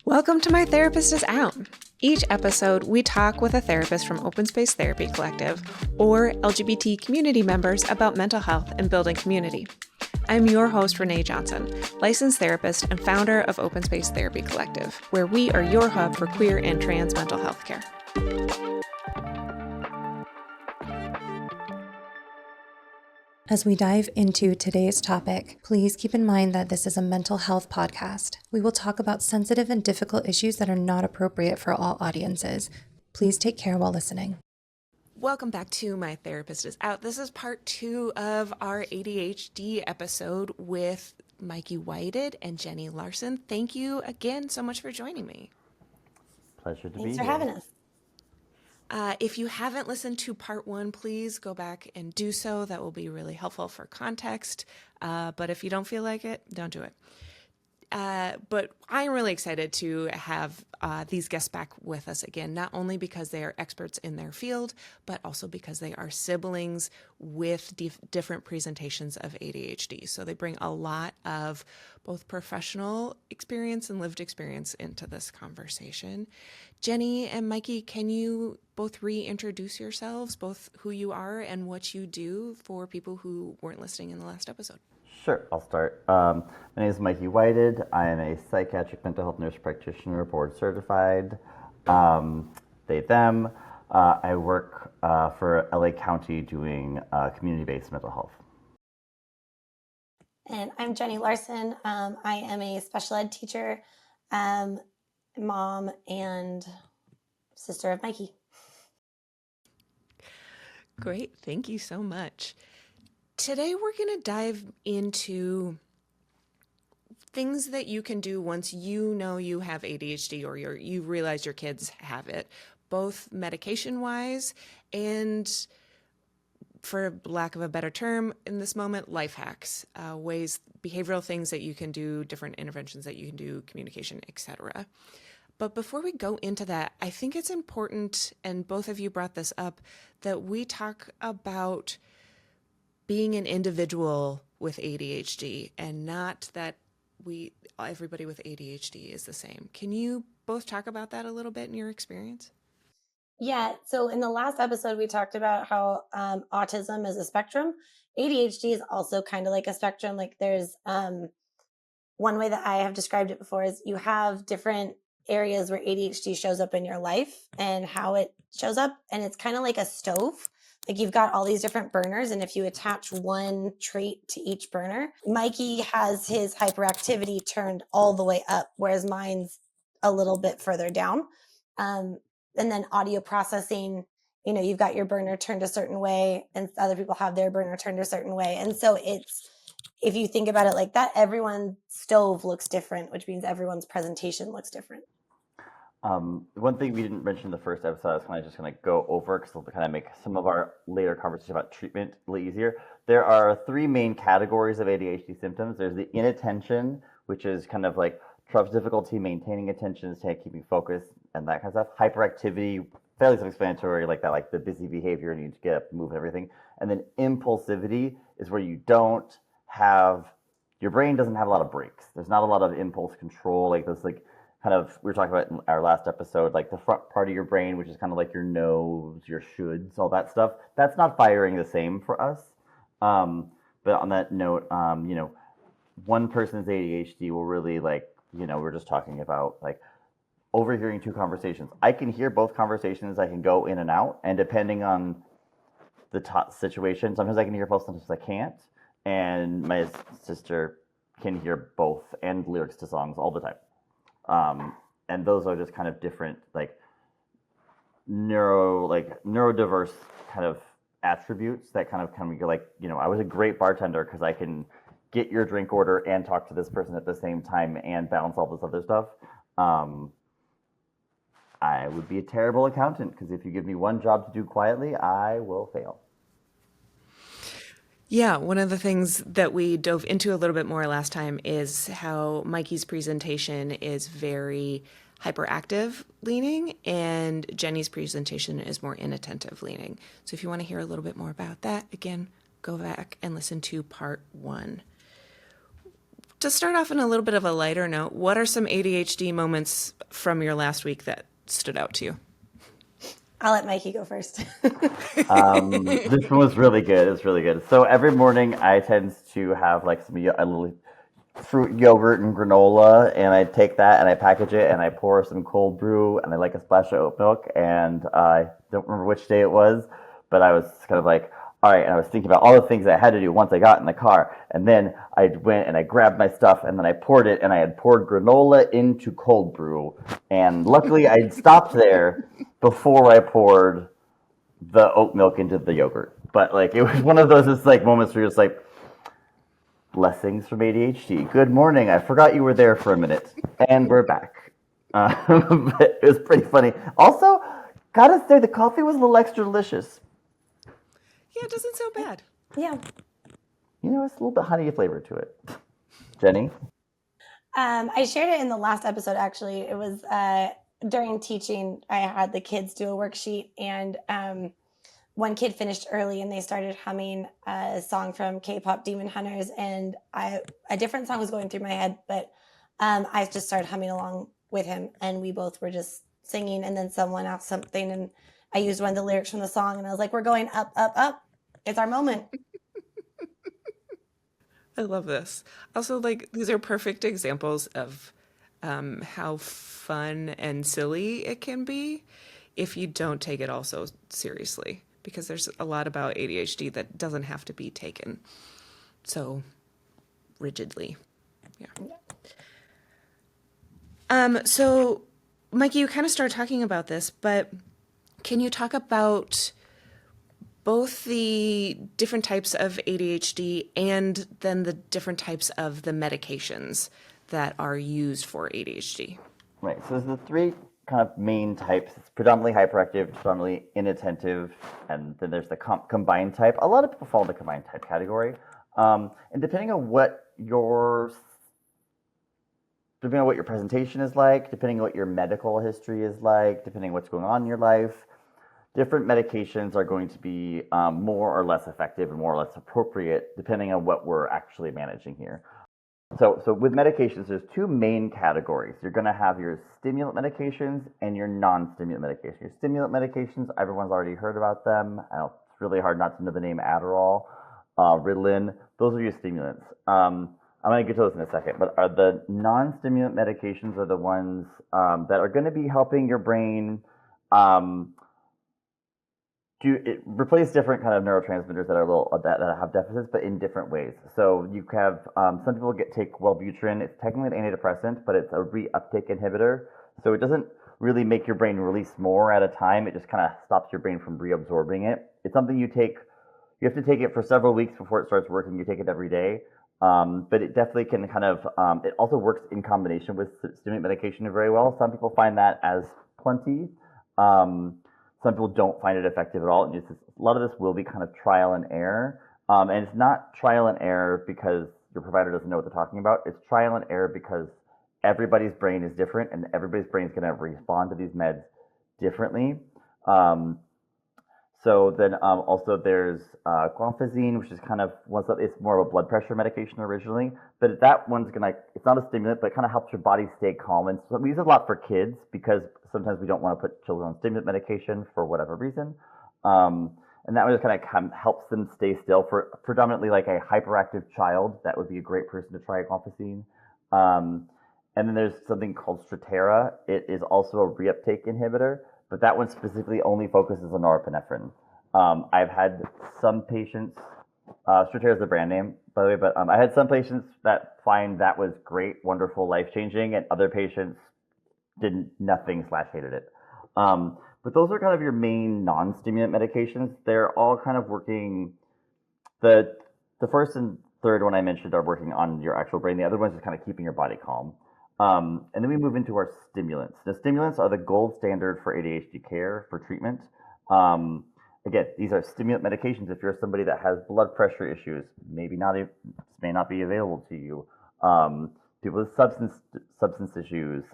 Welcome to My Therapist is Out. Each episode, we talk with a therapist from Open Space Therapy Collective or LGBT community members about mental health and building community. I'm your host, Renae Johnson, licensed therapist and founder of Open Space Therapy Collective, where we are your hub for queer and trans mental health care. As we dive into today's topic, please keep in mind that this is a mental health podcast. We will talk about sensitive and difficult issues that are not appropriate for all audiences. Please take care while listening. Welcome back to My Therapist is Out. This is part 2 of our ADHD episode with Mikey Whited and Jennie Larson. Thank you again so much for joining me. Pleasure to be here. Thanks for having us. If you haven't listened to part 1, please go back and do so. That will be really helpful for context. But if you don't feel like it, don't do it. But I'm really excited to have these guests back with us again, not only because they are experts in their field, but also because they are siblings with different presentations of ADHD. So they bring a lot of both professional experience and lived experience into this conversation. Jennie and Mikey, can you both reintroduce yourselves, both who you are and what you do for people who weren't listening in the last episode? Sure, I'll start. My name is Mikey Whited. I am a psychiatric mental health nurse practitioner, board certified. They, them. I work for LA County doing community-based mental health. And I'm Jennie Larson. I am a special ed teacher, mom, and sister of Mikey. Great, thank you so much. Today we're going to dive into things that you can do once you know you have ADHD or you realize your kids have it, both medication-wise and, for lack of a better term in this moment, life hacks, ways, behavioral things that you can do, different interventions that you can do, communication, etc. But before we go into that, I think it's important, and both of you brought this up, that we talk about being an individual with ADHD and not that everybody with ADHD is the same. Can you both talk about that a little bit in your experience? Yeah, so in the last episode, we talked about how autism is a spectrum. ADHD is also kind of like a spectrum. Like there's one way that I have described it before is you have different areas where ADHD shows up in your life and how it shows up. And it's kind of like a stove. Like you've got all these different burners, and if you attach one trait to each burner, Mikey has his hyperactivity turned all the way up, whereas mine's a little bit further down. And then audio processing, you've got your burner turned a certain way, and other people have their burner turned a certain way. And so if you think about it like that, everyone's stove looks different, which means everyone's presentation looks different. One thing we didn't mention in the first episode, I was kind of just going to go over because it'll kind of make some of our later conversation about treatment a little easier. There are 3 main categories of ADHD symptoms. There's the inattention, which is kind of like difficulty maintaining attention, keeping focus, and that kind of stuff. Hyperactivity, fairly self-explanatory, like that, like the busy behavior, need to get up, move, and everything. And then impulsivity is where you don't have, your brain doesn't have a lot of breaks. There's not a lot of impulse control, like those like kind of, we were talking about in our last episode, like the front part of your brain, which is kind of like your nose, your shoulds, all that stuff. That's not firing the same for us. But on that note, one person's ADHD will really we're just talking about like overhearing 2 conversations. I can hear both conversations. I can go in and out. And depending on the situation, sometimes I can hear both, sometimes I can't. And my sister can hear both and lyrics to songs all the time. And those are just kind of different, neurodiverse kind of attributes that kind of go like, I was a great bartender because I can get your drink order and talk to this person at the same time and balance all this other stuff. I would be a terrible accountant because if you give me one job to do quietly, I will fail. Yeah, one of the things that we dove into a little bit more last time is how Mikey's presentation is very hyperactive leaning and Jennie's presentation is more inattentive leaning. So if you want to hear a little bit more about that, again, go back and listen to part 1. to start off on a little bit of a lighter note, what are some ADHD moments from your last week that stood out to you? I'll let Mikey go first. This one was really good. It's really good. So every morning I tend to have like a little fruit yogurt and granola, and I take that and I package it and I pour some cold brew and I like a splash of oat milk. And I don't remember which day it was, but I was kind of like, all right. And I was thinking about all the things I had to do once I got in the car. And then I went and I grabbed my stuff and then I poured it, and I had poured granola into cold brew. And luckily I stopped there before I poured the oat milk into the yogurt. But like, it was one of those just like moments where you're just like, blessings from ADHD. Good morning. I forgot you were there for a minute, and we're back. But it was pretty funny. Also, gotta say, the coffee was a little extra delicious. Yeah, it doesn't sound bad. Yeah. You know, it's a little bit honey flavor to it. Jenny? I shared it in the last episode, actually. It was during teaching, I had the kids do a worksheet, and one kid finished early and they started humming a song from K-pop Demon Hunters, and a different song was going through my head, but I just started humming along with him, and we both were just singing, and then someone asked something and I used one of the lyrics from the song, and I was like, we're going up, up, up. It's our moment. I love this. Also, like, these are perfect examples of how fun and silly it can be if you don't take it all so seriously, because there's a lot about ADHD that doesn't have to be taken so rigidly. Yeah. So, Mikey, you kind of started talking about this, but can you talk about both the different types of ADHD and then the different types of the medications that are used for ADHD? Right. So there's the three kind of main types. It's predominantly hyperactive, predominantly inattentive, and then there's the combined type. A lot of people fall in the combined type category. And depending on what your presentation is like, depending on what your medical history is like, depending on what's going on in your life, different medications are going to be more or less effective and more or less appropriate depending on what we're actually managing here. So with medications, there's two main categories. You're going to have your stimulant medications and your non-stimulant medications. Your stimulant medications, everyone's already heard about them. I know it's really hard not to know the name Adderall, Ritalin. Those are your stimulants. I'm going to get to those in a second, but the non-stimulant medications are the ones that are going to be helping your brain replace different kind of neurotransmitters that are that have deficits, but in different ways. So you have some people take Wellbutrin. It's technically an antidepressant, but it's a reuptake inhibitor. So it doesn't really make your brain release more at a time. It just kind of stops your brain from reabsorbing it. It's something you take. You have to take it for several weeks before it starts working. You take it every day, but it definitely can kind of. It also works in combination with stimulant medication very well. Some people find that as plenty. Some people don't find it effective at all. A lot of this will be kind of trial and error. And it's not trial and error because your provider doesn't know what they're talking about. It's trial and error because everybody's brain is different and everybody's brain is going to respond to these meds differently. So then also there's guanfacine, which is kind of, it's more of a blood pressure medication originally, but that one's it's not a stimulant, but it kind of helps your body stay calm. And so we use it a lot for kids because sometimes we don't want to put children on stimulant medication for whatever reason. And that one just kind of helps them stay still. For predominantly like a hyperactive child, that would be a great person to try guanfacine. And then there's something called Strattera. It is also a reuptake inhibitor, but that one specifically only focuses on norepinephrine. I've had some patients, Strattera is the brand name, by the way, but I had some patients that find that was great, wonderful, life-changing, and other patients hated it. But those are kind of your main non-stimulant medications. They're all kind of working, the first and third one I mentioned are working on your actual brain. The other one's just kind of keeping your body calm. And then we move into our stimulants. The stimulants are the gold standard for ADHD care, for treatment. Again, these are stimulant medications. If you're somebody that has blood pressure issues, may not be available to you. People with substance issues,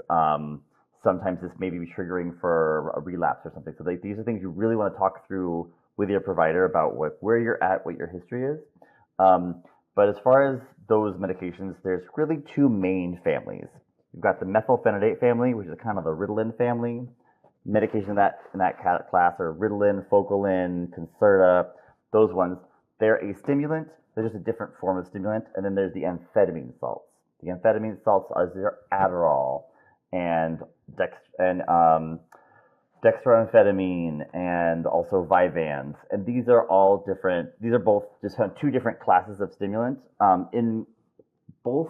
sometimes this may be triggering for a relapse or something. So these are things you really want to talk through with your provider about where you're at, what your history is. But But as far as those medications, there's really two main families. You've got the methylphenidate family, which is kind of the Ritalin family. Medication in that class are Ritalin, Focalin, Concerta, those ones. They're a stimulant. They're just a different form of stimulant. And then there's the amphetamine salts. The amphetamine salts are your Adderall and dextroamphetamine and also Vyvanse. And these are all different. These are both just two different classes of stimulants. In both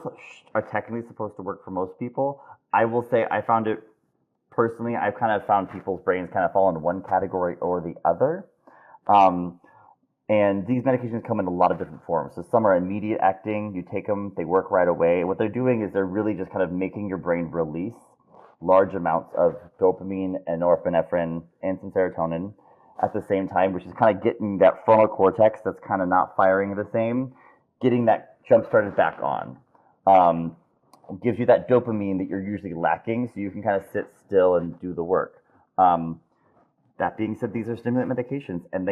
are technically supposed to work for most people. I will say I found it personally, I've kind of found people's brains kind of fall into one category or the other. And these medications come in a lot of different forms. So some are immediate acting. You take them, they work right away. What they're doing is they're really just kind of making your brain release large amounts of dopamine and norepinephrine and some serotonin at the same time, which is kind of getting that frontal cortex that's kind of not firing the same, getting that jump started back on. Gives you that dopamine that you're usually lacking, so you can kind of sit still and do the work. That being said, these are stimulant medications, and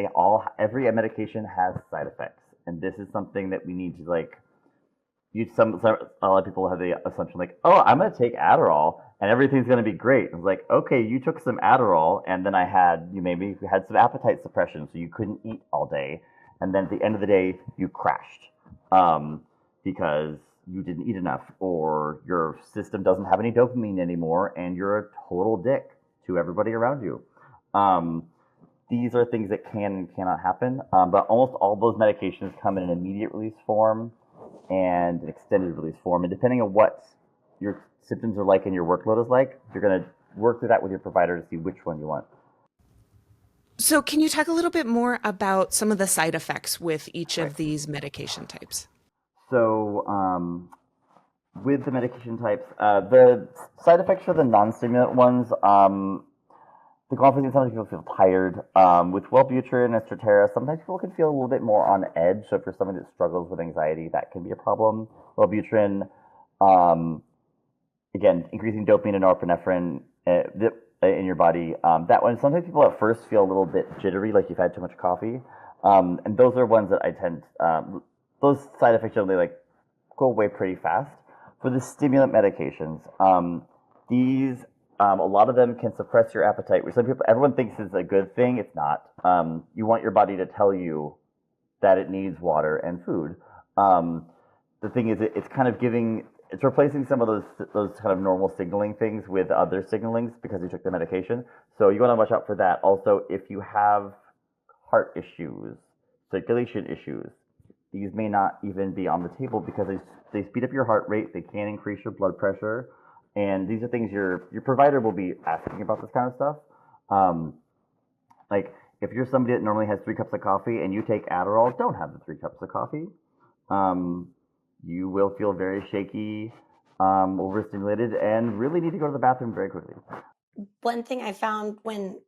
every medication has side effects, and this is something that we need to a lot of people have the assumption oh, I'm going to take Adderall and everything's going to be great. It's like, okay, you took some Adderall, and then maybe had some appetite suppression, so you couldn't eat all day, and then at the end of the day, you crashed because you didn't eat enough, or your system doesn't have any dopamine anymore, and you're a total dick to everybody around you. These are things that can and cannot happen, but almost all those medications come in an immediate release form and an extended release form, and depending on what your symptoms are like and your workload is like, you're going to work through that with your provider to see which one you want. So can you talk a little bit more about some of the side effects with each of these medication types? So with the medication types, the side effects for the non-stimulant ones, the confidence, sometimes people feel tired. With Wellbutrin and Strattera, sometimes people can feel a little bit more on edge. So for somebody that struggles with anxiety, that can be a problem. Wellbutrin, again, increasing dopamine and norepinephrine in your body. That one, sometimes people at first feel a little bit jittery, like you've had too much coffee. And those are ones that I tend, those side effects generally go away pretty fast. For the stimulant medications, these a lot of them can suppress your appetite, which everyone thinks is a good thing. It's not. You want your body to tell you that it needs water and food. The thing is, it's replacing some of those kind of normal signaling things with other signalings because you took the medication. So you want to watch out for that. Also, if you have heart issues, circulation issues, these may not even be on the table because they speed up your heart rate. They can increase your blood pressure. And these are things your provider will be asking about this kind of stuff. If you're somebody that normally has 3 cups of coffee and you take Adderall, don't have the 3 cups of coffee. You will feel very shaky, overstimulated, and really need to go to the bathroom very quickly. One thing I found when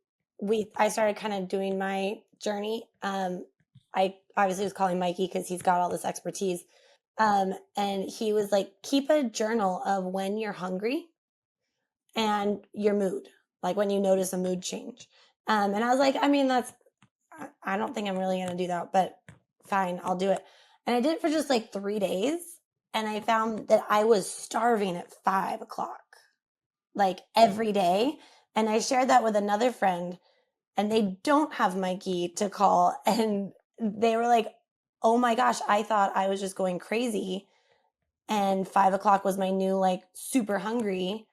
I started kind of doing my journey, I obviously was calling Mikey because he's got all this expertise. And he was like, keep a journal of when you're hungry and your mood, like when you notice a mood change. And I was like, I don't think I'm really going to do that, but fine, I'll do it. And I did it for just 3 days. And I found that I was starving at 5 o'clock, every day. And I shared that with another friend, and they don't have Mikey to call. And they were like, oh my gosh, I thought I was just going crazy. And 5 o'clock was my new, super hungry.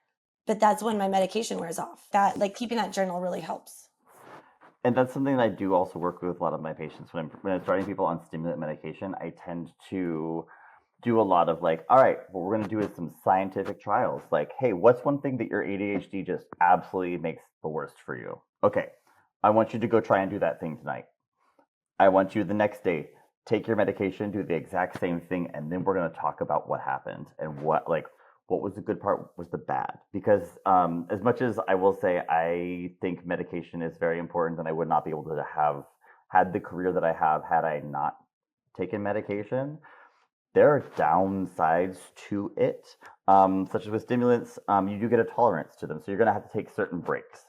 But that's when my medication wears off. That, keeping that journal really helps. And that's something that I do also work with a lot of my patients. When I'm starting people on stimulant medication, I tend to do a lot of all right, what we're going to do is some scientific trials. Hey, what's one thing that your ADHD just absolutely makes the worst for you? Okay, I want you to go try and do that thing tonight. I want you the next day, take your medication, do the exact same thing, and then we're going to talk about what happened and what was the good part, what was the bad. Because as much as I will say I think medication is very important, and I would not be able to have had the career that I have had I not taken medication, there are downsides to it, such as with stimulants. You do get a tolerance to them, so you're going to have to take certain breaks.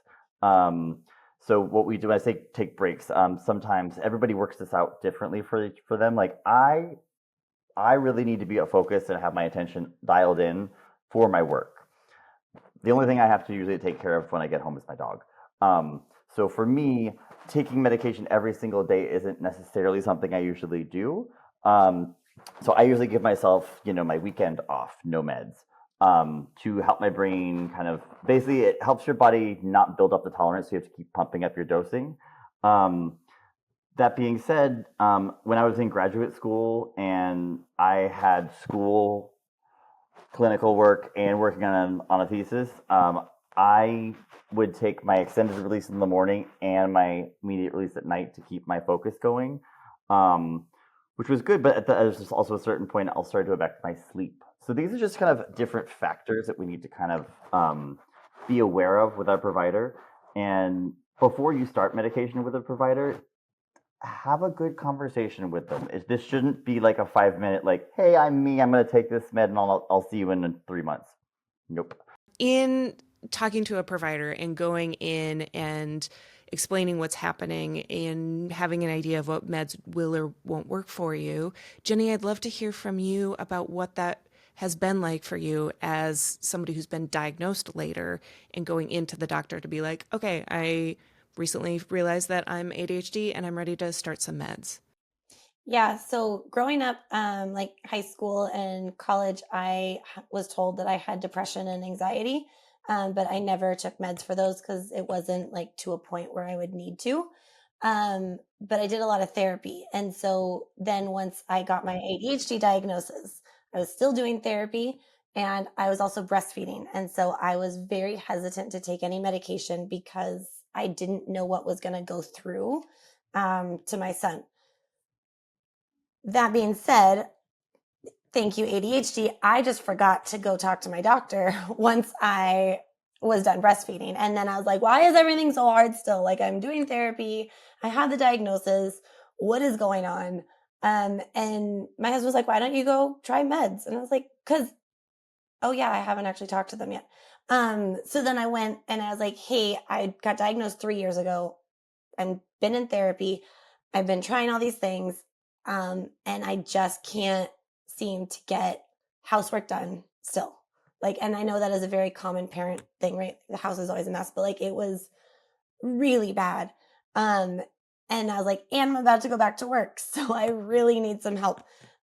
So what we do, when I say take breaks, sometimes everybody works this out differently for them. I really need to be focused and have my attention dialed in for my work. The only thing I have to usually take care of when I get home is my dog. So for me, taking medication every single day isn't necessarily something I usually do. So I usually give myself, my weekend off, no meds, to help my brain kind of basically it helps your body not build up the tolerance. So you have to keep pumping up your dosing. That being said, when I was in graduate school and I had school clinical work and working on a thesis, I would take my extended release in the morning and my immediate release at night to keep my focus going, which was good. But there's also a certain point I'll start to affect my sleep. So these are just kind of different factors that we need to kind of be aware of with our provider. And before you start medication with a provider, have a good conversation with them. This shouldn't be like a 5 minute, like, hey, I'm me, I'm going to take this med and I'll see you in 3 months. Nope. In talking to a provider and going in and explaining what's happening and having an idea of what meds will or won't work for you, Jennie, I'd love to hear from you about what that has been like for you as somebody who's been diagnosed later and going into the doctor to be like, okay, I recently realized that I'm ADHD and I'm ready to start some meds. Yeah, so growing up, like high school and college, I was told that I had depression and anxiety, but I never took meds for those because it wasn't like to a point where I would need to. But I did a lot of therapy. And so then once I got my ADHD diagnosis, I was still doing therapy and I was also breastfeeding. And so I was very hesitant to take any medication because I didn't know what was going to go through to my son. That being said, thank you, ADHD. I just forgot to go talk to my doctor once I was done breastfeeding. And then I was like, why is everything so hard still? Like, I'm doing therapy. I had the diagnosis. What is going on? And my husband was like, why don't you go try meds? And I was like, oh yeah, I haven't actually talked to them yet. So then I went and I was like, hey, I got diagnosed 3 years ago. I've been in therapy. I've been trying all these things. And I just can't seem to get housework done still. Like, and I know that is a very common parent thing, right? The house is always a mess, but like it was really bad. And I was like, and I'm about to go back to work. So I really need some help.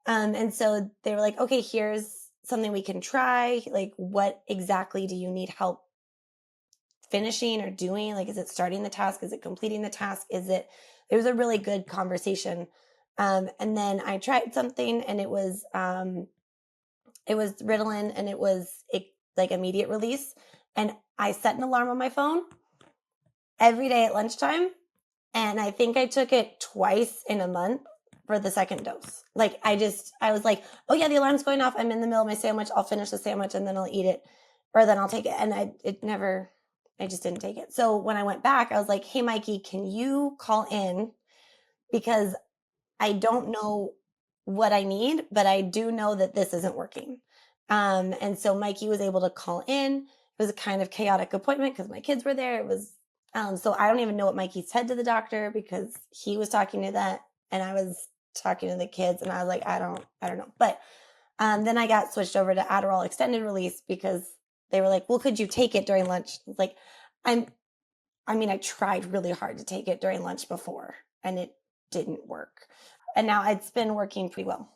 And so they were like, okay, here's something we can try. Like, what exactly do you need help finishing or doing? Like, is it starting the task? Is it completing the task? It was a really good conversation. And then I tried something and it was Ritalin and it was like immediate release. And I set an alarm on my phone every day at lunchtime. And I think I took it twice in a month for the second dose. Like I was like, oh yeah, the alarm's going off. I'm in the middle of my sandwich. I'll finish the sandwich and then I'll eat it or then I'll take it. And I just didn't take it. So when I went back, I was like, hey, Mikey, can you call in? Because I don't know what I need, but I do know that this isn't working. And so Mikey was able to call in. It was a kind of chaotic appointment because my kids were there. It was, so I don't even know what Mikey said to the doctor because he was talking to that and I was talking to the kids and I was like, I don't know. But then I got switched over to Adderall extended release because they were like, well, could you take it during lunch? It's like, I tried really hard to take it during lunch before and it didn't work. And now it's been working pretty well.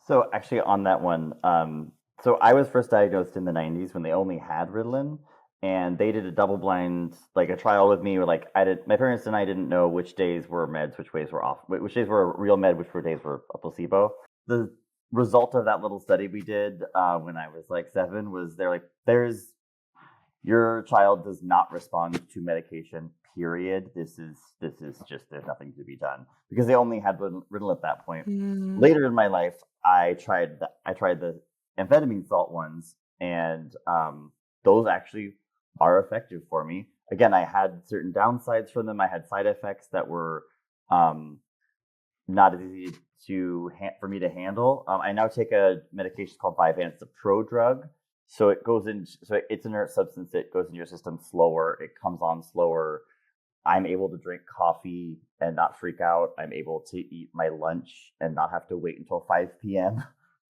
So actually on that one, so I was first diagnosed in the 90s when they only had Ritalin, and they did a double blind, like a trial with me where like my parents and I didn't know which days were meds, which days were off, which days were a real med, which days were a placebo. The result of that little study we did when I was like 7 was they're like, your child does not respond to medication, period. This is just, there's nothing to be done because they only had Ritalin at that point. Later in my life, I tried the amphetamine salt ones, and those actually are effective for me. Again, I had certain downsides from them. I had side effects that were not as easy for me to handle. I now take a medication called Vyvanse, it's a prodrug. So it's an inert substance. It goes into your system slower. It comes on slower. I'm able to drink coffee and not freak out. I'm able to eat my lunch and not have to wait until 5 p.m.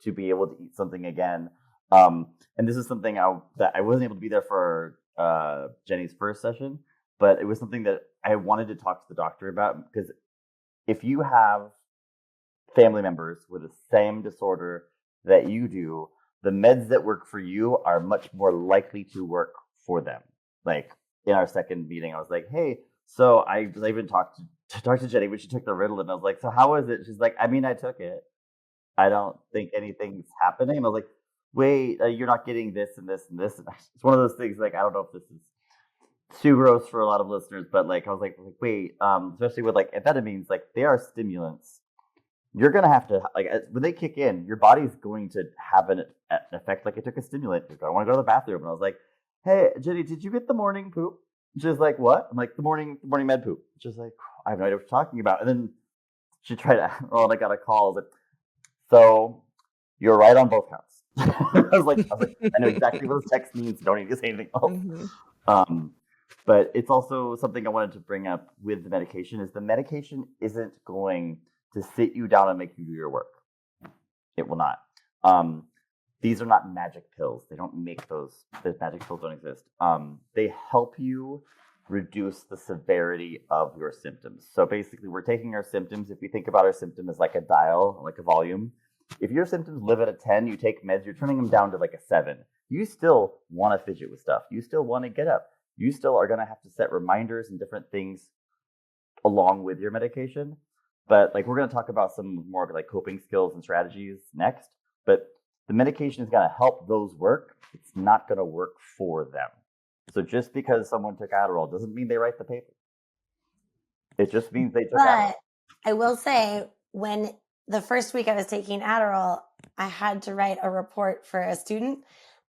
to be able to eat something again. And this is something that I wasn't able to be there for Jennie's first session, but it was something that I wanted to talk to the doctor about, because if you have family members with the same disorder that you do, the meds that work for you are much more likely to work for them. Like in our second meeting, I was like, hey, so I even talked to Jennie when she took the Ritalin. I was like, so how is it? She's like, I mean, I took it. I don't think anything's happening. And I was like, wait, you're not getting this and this and this. And it's one of those things, like, I don't know if this is too gross for a lot of listeners, but like, I was like, wait, especially with like amphetamines, like they are stimulants. You're going to have to, like, when they kick in, your body's going to have an effect like it took a stimulant. I want to go to the bathroom. And I was like, hey, Jennie, did you get the morning poop? She's like, what? I'm like, the morning med poop. She's like, I have no idea what you're talking about. And then she tried to, and I got a call. I was like, so you're right on both counts. I was like, I know exactly what this text means. Don't need to say anything else. Mm-hmm. But it's also something I wanted to bring up with the medication is the medication isn't going to sit you down and make you do your work. It will not. These are not magic pills. They don't make those. The magic pills don't exist. They help you reduce the severity of your symptoms. So basically, we're taking our symptoms. If we think about our symptom as like a dial, like a volume, if your symptoms live at a 10, you take meds, you're turning them down to like a 7. You still want to fidget with stuff. You still want to get up. You still are going to have to set reminders and different things along with your medication. But like we're going to talk about some more like coping skills and strategies next. But the medication is going to help those work. It's not going to work for them. So just because someone took Adderall doesn't mean they write the paper. It just means they took Adderall. I will say, when the first week I was taking Adderall, I had to write a report for a student.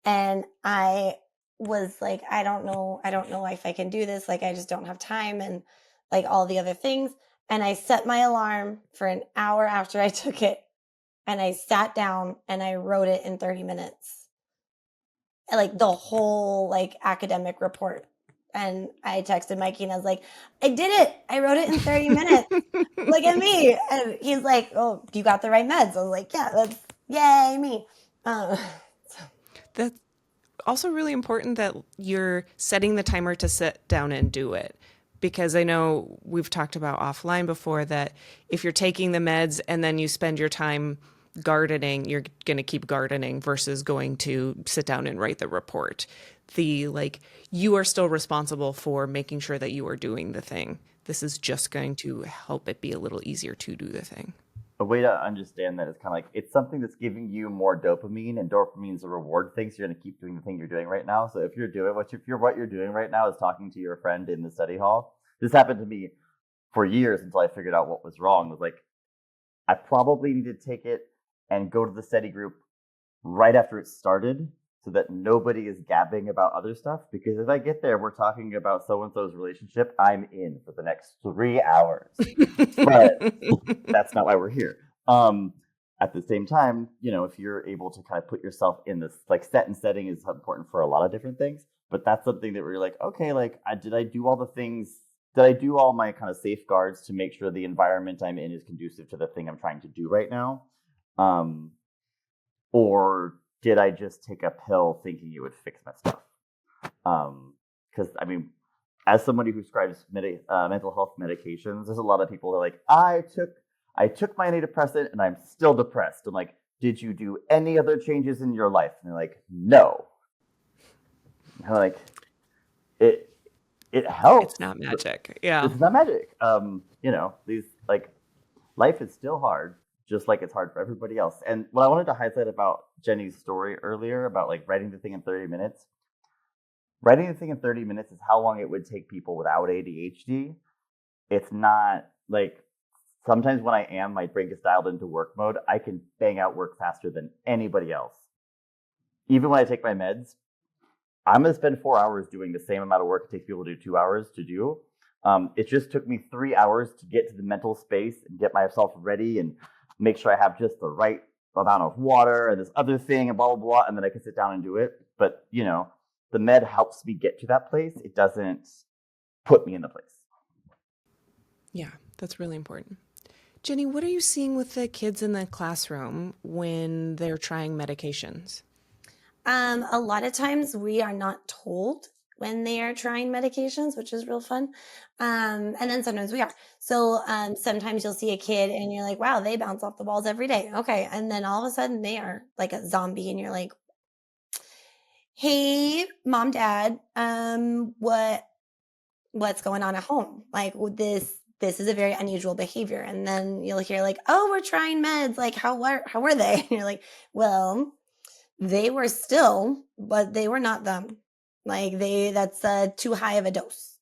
And I was like, I don't know if I can do this. Like, I just don't have time, and like all the other things. And I set my alarm for an hour after I took it. And I sat down and I wrote it in 30 minutes. Like the whole like academic report. And I texted Mikey and I was like, I did it. I wrote it in 30 minutes. Look at me. And he's like, oh, you got the right meds. I was like, yeah, that's yay me. That's also really important that you're setting the timer to sit down and do it. Because I know we've talked about offline before that if you're taking the meds and then you spend your time gardening, you're going to keep gardening versus going to sit down and write the report. You are still responsible for making sure that you are doing the thing. This is just going to help it be a little easier to do the thing. A way to understand that is kind of like it's something that's giving you more dopamine, and dopamine is a reward thing. So you're going to keep doing the thing you're doing right now. So if you're doing what you're doing right now is talking to your friend in the study hall. This happened to me for years until I figured out what was wrong. It was like I probably need to take it and go to the study group right after it started, so that nobody is gabbing about other stuff. Because if I get there, we're talking about so-and-so's relationship, I'm in for the next 3 hours. But that's not why we're here. At the same time, if you're able to kind of put yourself in this, like set and setting is important for a lot of different things. But that's something that we're like, okay, like did I do all the things? Did I do all my kind of safeguards to make sure the environment I'm in is conducive to the thing I'm trying to do right now? Or did I just take a pill thinking it would fix my stuff? Because I mean, as somebody who prescribes mental health medications, there's a lot of people that are like, I took my antidepressant and I'm still depressed. I'm like, did you do any other changes in your life? And they're like, no. And I'm like, it helps. It's not magic. Yeah. It's not magic. These like life is still hard, just like it's hard for everybody else. And what I wanted to highlight about Jennie's story earlier about like writing the thing in 30 minutes. Writing the thing in 30 minutes is how long it would take people without ADHD. It's not like sometimes when my brain gets dialed into work mode, I can bang out work faster than anybody else. Even when I take my meds, I'm going to spend 4 hours doing the same amount of work it takes people to do 2 hours to do. It just took me 3 hours to get to the mental space and get myself ready and make sure I have just the right amount of water and this other thing and blah, blah, blah. And then I can sit down and do it. But, the med helps me get to that place. It doesn't put me in the place. Yeah, that's really important. Jenny, what are you seeing with the kids in the classroom when they're trying medications? A lot of times we are not told when they are trying medications, which is real fun. And then sometimes we are. So sometimes you'll see a kid and you're like, wow, they bounce off the walls every day. Okay. And then all of a sudden they are like a zombie and you're like, hey, mom, dad, what's going on at home? Like this is a very unusual behavior. And then you'll hear like, oh, we're trying meds. Like how were they? And you're like, well, they were still, but they were not them. Like that's too high of a dose,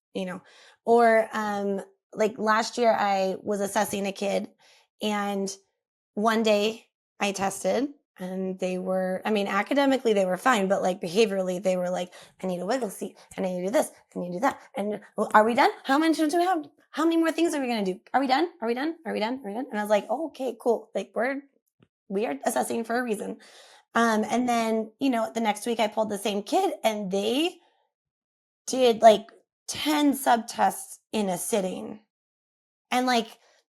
Or like last year I was assessing a kid and one day I tested and they were, I mean, academically they were fine, but like behaviorally they were like, I need a wiggle seat and I need to do this, I need to do that. And are we done? How many do we have? How many more things are we going to do? Are we done? Are we done? Are we done? Are we done? And I was like, oh, okay, cool. Like we are assessing for a reason. And then, the next week I pulled the same kid and they did like 10 subtests in a sitting. And like,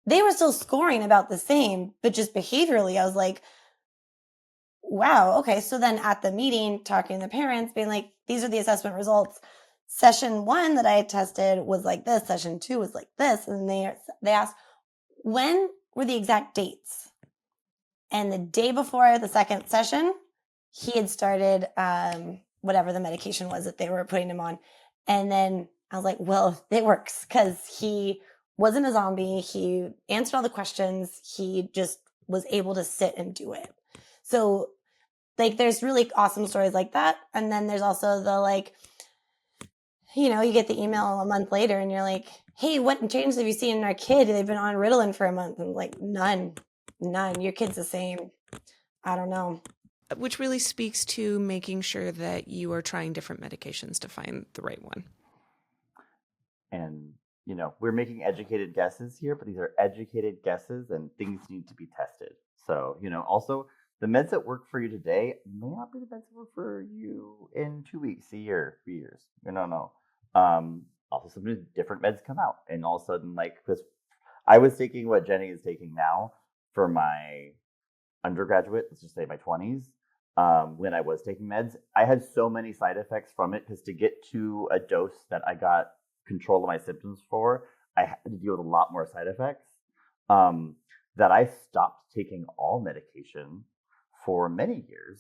they were still scoring about the same, but just behaviorally, I was like, wow, okay. So then at the meeting, talking to the parents, being like, these are the assessment results. Session 1 that I had tested was like this. Session 2 was like this. And they asked, when were the exact dates? And the day before the second session, he had started whatever the medication was that they were putting him on. And then I was like, well, it works because he wasn't a zombie. He answered all the questions. He just was able to sit and do it. So like there's really awesome stories like that. And then there's also the like, you get the email a month later and you're like, hey, what changes have you seen in our kid? They've been on Ritalin for a month. And I'm like, none. Your kid's the same. I don't know. Which really speaks to making sure that you are trying different medications to find the right one. And, we're making educated guesses here, but these are educated guesses and things need to be tested. So, also the meds that work for you today may not be the meds that work for you in 2 weeks, a year, 3 years. No. Also, sometimes different meds come out, and all of a sudden, like, because I was taking what Jenny is taking now for my undergraduate, let's just say my 20s, when I was taking meds, I had so many side effects from it because to get to a dose that I got control of my symptoms for, I had to deal with a lot more side effects that I stopped taking all medication for many years.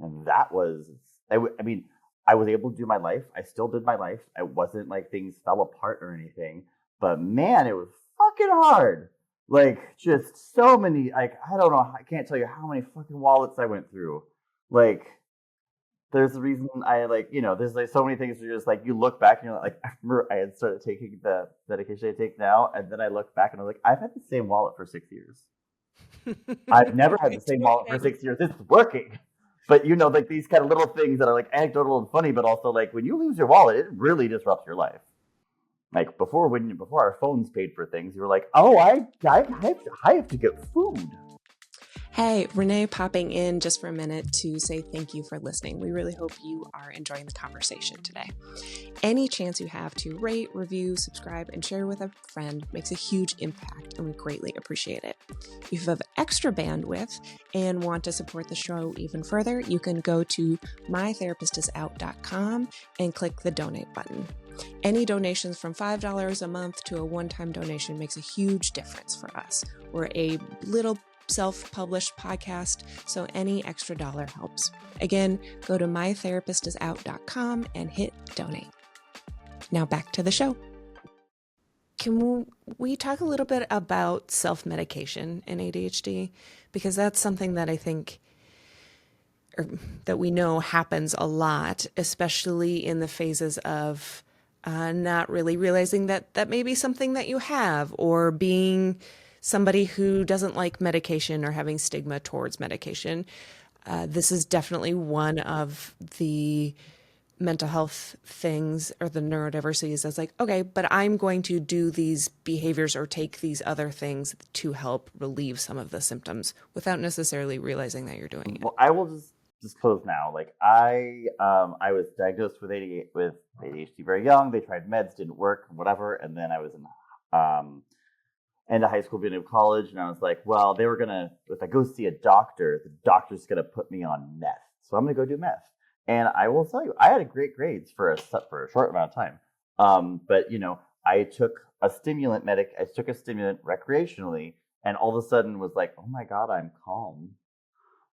And that was, I mean, I was able to do my life. I still did my life. It wasn't like things fell apart or anything, but man, it was fucking hard. Like, just so many, like, I don't know, I can't tell you how many fucking wallets I went through. Like, there's a reason I, like, there's like so many things where you're just like, you look back and you're like, I remember I had started taking the medication I take now, and then I look back and I was like, I've had the same wallet for 6 years. I've never had the same wallet for 6 years. It's working. But, like these kind of little things that are like anecdotal and funny, but also like when you lose your wallet, it really disrupts your life. Like before our phones paid for things, you were like, oh, I have to get food. Hey, Renae popping in just for a minute to say thank you for listening. We really hope you are enjoying the conversation today. Any chance you have to rate, review, subscribe, and share with a friend makes a huge impact, and we greatly appreciate it. If you have extra bandwidth and want to support the show even further, you can go to mytherapistisout.com and click the donate button. Any donations from $5 a month to a one-time donation makes a huge difference for us. We're a little self-published podcast, so any extra dollar helps. Again, go to mytherapistisout.com and hit donate. Now back to the show. Can we talk a little bit about self-medication in ADHD? Because that's something that I think, or that we know happens a lot, especially in the phases of not really realizing that may be something that you have, or being somebody who doesn't like medication or having stigma towards medication. This is definitely one of the mental health things or the neurodiversities that's like, okay, but I'm going to do these behaviors or take these other things to help relieve some of the symptoms without necessarily realizing that you're doing it. Well, I will just disclose now. Like I was diagnosed with ADHD very young. They tried meds, didn't work, whatever. And then I was in end of high school, beginning of college, and I was like, well, they were gonna, if I go see a doctor, the doctor's gonna put me on meth, so I'm gonna go do meth. And I will tell you, I had great grades for a short amount of time. But I took a stimulant recreationally, and all of a sudden was like, oh my god, I'm calm.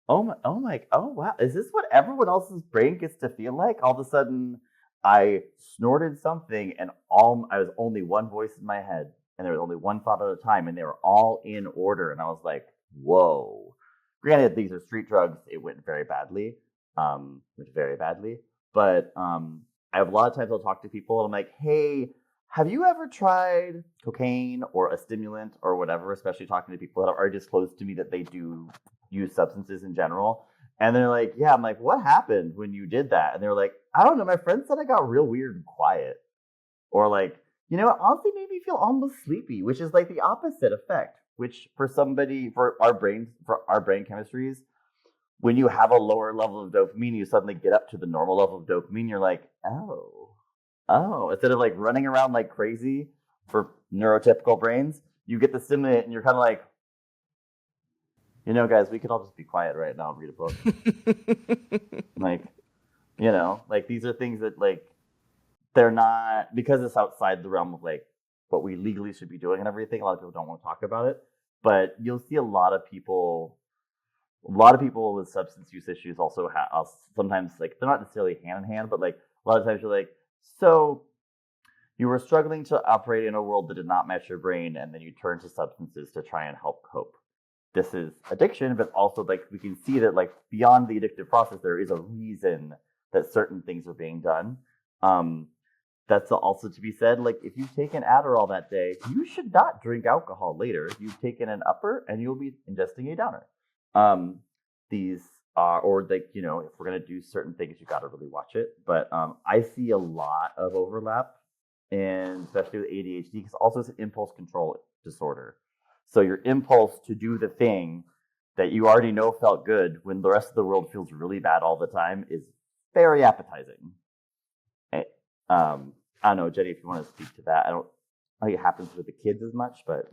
Oh wow, is this what everyone else's brain gets to feel like? All of a sudden, I snorted something, and I was only one voice in my head, and there was only one thought at a time, and they were all in order, and I was like, whoa. Granted, these are street drugs. It went very badly, but I have a lot of times I'll talk to people, and I'm like, hey, have you ever tried cocaine or a stimulant or whatever? Especially talking to people that have already disclosed to me that they do use substances in general. And they're like, yeah. I'm like, what happened when you did that? And they're like, I don't know. My friend said I got real weird and quiet. Or like, it honestly made me feel almost sleepy, which is like the opposite effect, which for our brain chemistries, when you have a lower level of dopamine, you suddenly get up to the normal level of dopamine. You're like, instead of like running around like crazy for neurotypical brains, you get the stimulant and you're kind of like, guys, we could all just be quiet right now and read a book. Like these are things that like they're not, because it's outside the realm of like what we legally should be doing and everything. A lot of people don't want to talk about it, but you'll see a lot of people with substance use issues also have sometimes, like, they're not necessarily hand in hand, but like a lot of times you're like, so you were struggling to operate in a world that did not match your brain, and then you turn to substances to try and help cope. This is addiction, but also like we can see that like beyond the addictive process, there is a reason that certain things are being done. That's also to be said. Like if you've taken Adderall that day, you should not drink alcohol later. You've taken an upper, and you'll be ingesting a downer. These are, or like if we're gonna do certain things, you got to really watch it. But I see a lot of overlap, and especially with ADHD, because also it's an impulse control disorder. So your impulse to do the thing that you already know felt good when the rest of the world feels really bad all the time is very appetizing. I don't know, Jennie, if you want to speak to that. I don't think it happens with the kids as much, but.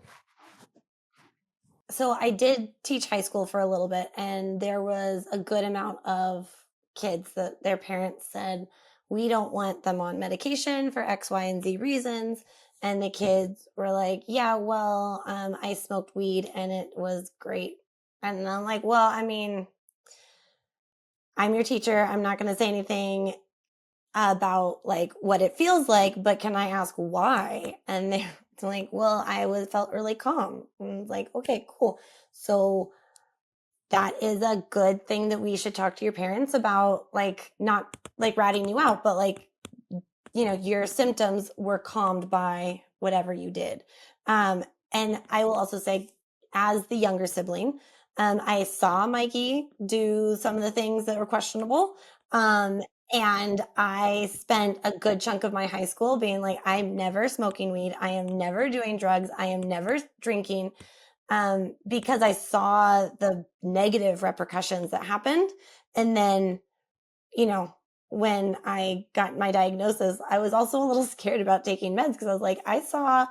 So I did teach high school for a little bit, and there was a good amount of kids that their parents said, we don't want them on medication for X, Y, and Z reasons. And the kids were like, yeah, well, I smoked weed and it was great. And I'm like, well, I mean, I'm your teacher. I'm not going to say anything about like what it feels like, but can I ask why? And they're like, well, felt really calm. And it's like, okay, cool. So that is a good thing that we should talk to your parents about, like not like ratting you out, but like, your symptoms were calmed by whatever you did. And I will also say, as the younger sibling, I saw Mikey do some of the things that were questionable. And I spent a good chunk of my high school being like, I'm never smoking weed. I am never doing drugs. I am never drinking. Because I saw the negative repercussions that happened. And then, when I got my diagnosis, I was also a little scared about taking meds because I was like, I saw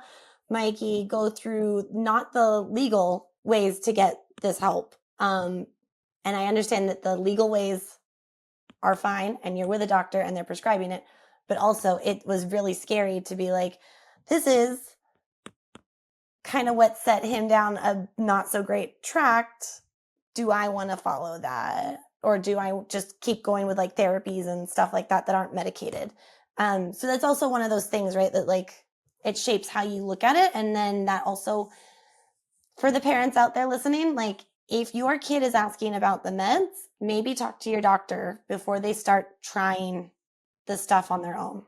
Mikey go through not the legal ways to get this help. And I understand that the legal ways are fine and you're with a doctor and they're prescribing it. But also it was really scary to be like, this is kind of what set him down a not so great track. Do I want to follow that? Or do I just keep going with like therapies and stuff like that aren't medicated? So that's also one of those things, right? That like it shapes how you look at it. And then that also, for the parents out there listening, like if your kid is asking about the meds, maybe talk to your doctor before they start trying the stuff on their own,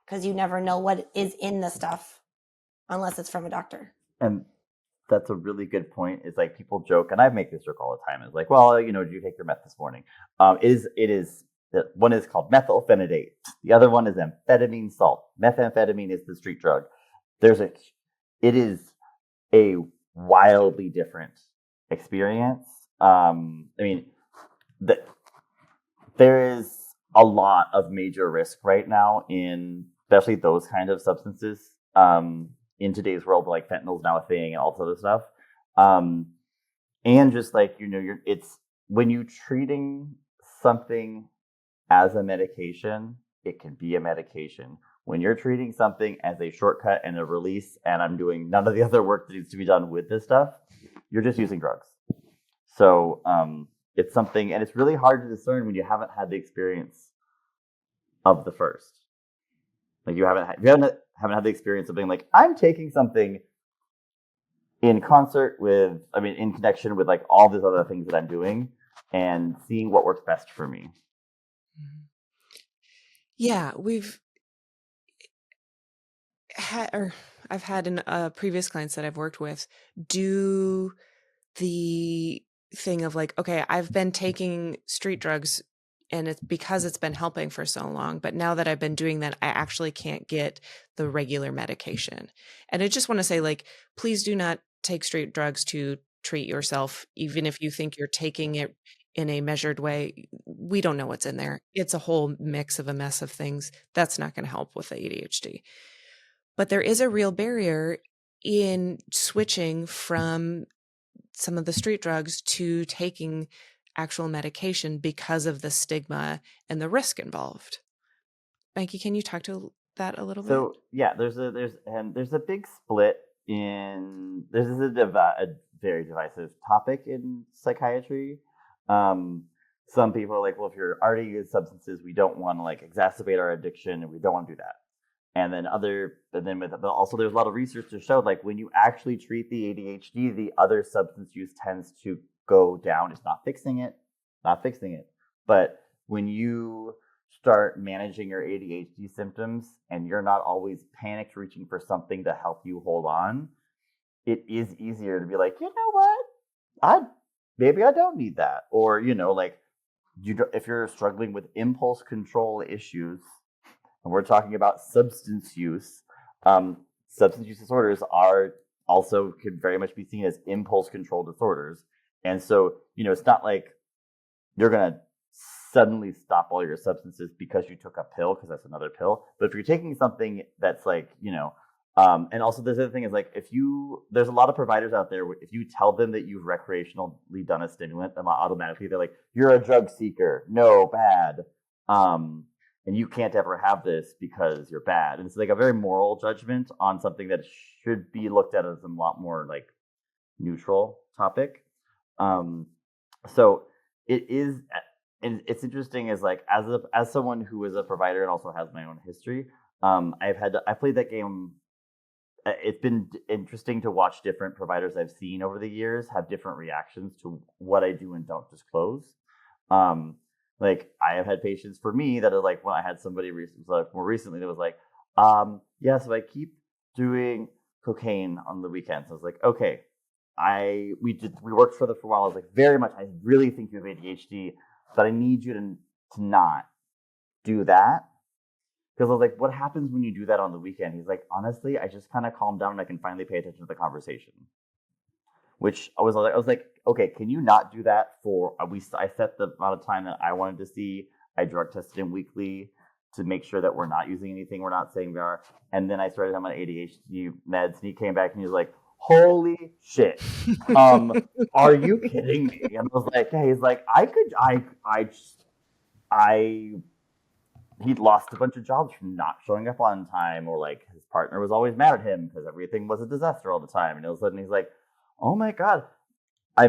because you never know what is in the stuff unless it's from a doctor. And that's a really good point. Is like people joke, and I make this joke all the time. It's like, well, did you take your meth this morning? It is one is called methylphenidate. The other one is amphetamine salt. Methamphetamine is the street drug. It is a wildly different experience. There is a lot of major risk right now in especially those kind of substances. in today's world, like fentanyl's now a thing and all this other stuff. And just like, it's when you're treating something as a medication, it can be a medication. When you're treating something as a shortcut and a release, and I'm doing none of the other work that needs to be done with this stuff, you're just using drugs. So it's something, and it's really hard to discern when you haven't had the experience of the first. Like you haven't had the experience of being like, I'm taking something in connection with like all these other things that I'm doing, and seeing what works best for me. Yeah, I've had in previous clients that I've worked with do the thing of like, okay, I've been taking street drugs and it's because it's been helping for so long, but now that I've been doing that, I actually can't get the regular medication. And I just want to say, like, please do not take street drugs to treat yourself, even if you think you're taking it in a measured way. We don't know what's in there. It's a whole mix of a mess of things. That's not going to help with the ADHD. But there is a real barrier in switching from some of the street drugs to taking actual medication because of the stigma and the risk involved. Mikey, can you talk to that a little bit? So yeah, there's a big split in this is a very divisive topic in psychiatry. Some people are like, well, if you're already using substances, we don't want to like exacerbate our addiction, and we don't want to do that. And then also there's a lot of research to show like when you actually treat the ADHD, the other substance use tends to go down. It's not fixing it, but when you start managing your ADHD symptoms and you're not always panicked reaching for something to help you hold on, it is easier to be like, you know what, maybe I don't need that. Or like if you're struggling with impulse control issues, and we're talking about substance use, substance use disorders can very much be seen as impulse control disorders. And so it's not like you're gonna suddenly stop all your substances because you took a pill, because that's another pill. But if you're taking something that's like, and also the other thing is like, there's a lot of providers out there, if you tell them that you've recreationally done a stimulant, then automatically they're like, you're a drug seeker. No, bad. And you can't ever have this because you're bad. And it's like a very moral judgment on something that should be looked at as a lot more like neutral topic. So it is. And it's interesting as like as someone who is a provider and also has my own history, I played that game. It's been interesting to watch different providers I've seen over the years have different reactions to what I do and don't disclose. Like I have had patients for me that are like, when I had somebody more recently that was like, yeah, so I keep doing cocaine on the weekends. I was like, okay, we worked for a while. I was like, very much, I really think you have ADHD, but I need you to not do that. Because I was like, what happens when you do that on the weekend? He's like, honestly, I just kind of calm down and I can finally pay attention to the conversation. Which I was like, okay, can you not do that I set the amount of time that I wanted to see. I drug tested him weekly to make sure that we're not using anything we're not saying we are. And then I started him on ADHD meds, and he came back and he was like, holy shit. Are you kidding me? And I was like, yeah. He's like, he'd lost a bunch of jobs from not showing up on time, or like his partner was always mad at him because everything was a disaster all the time. And all of a sudden he's like, oh my God, I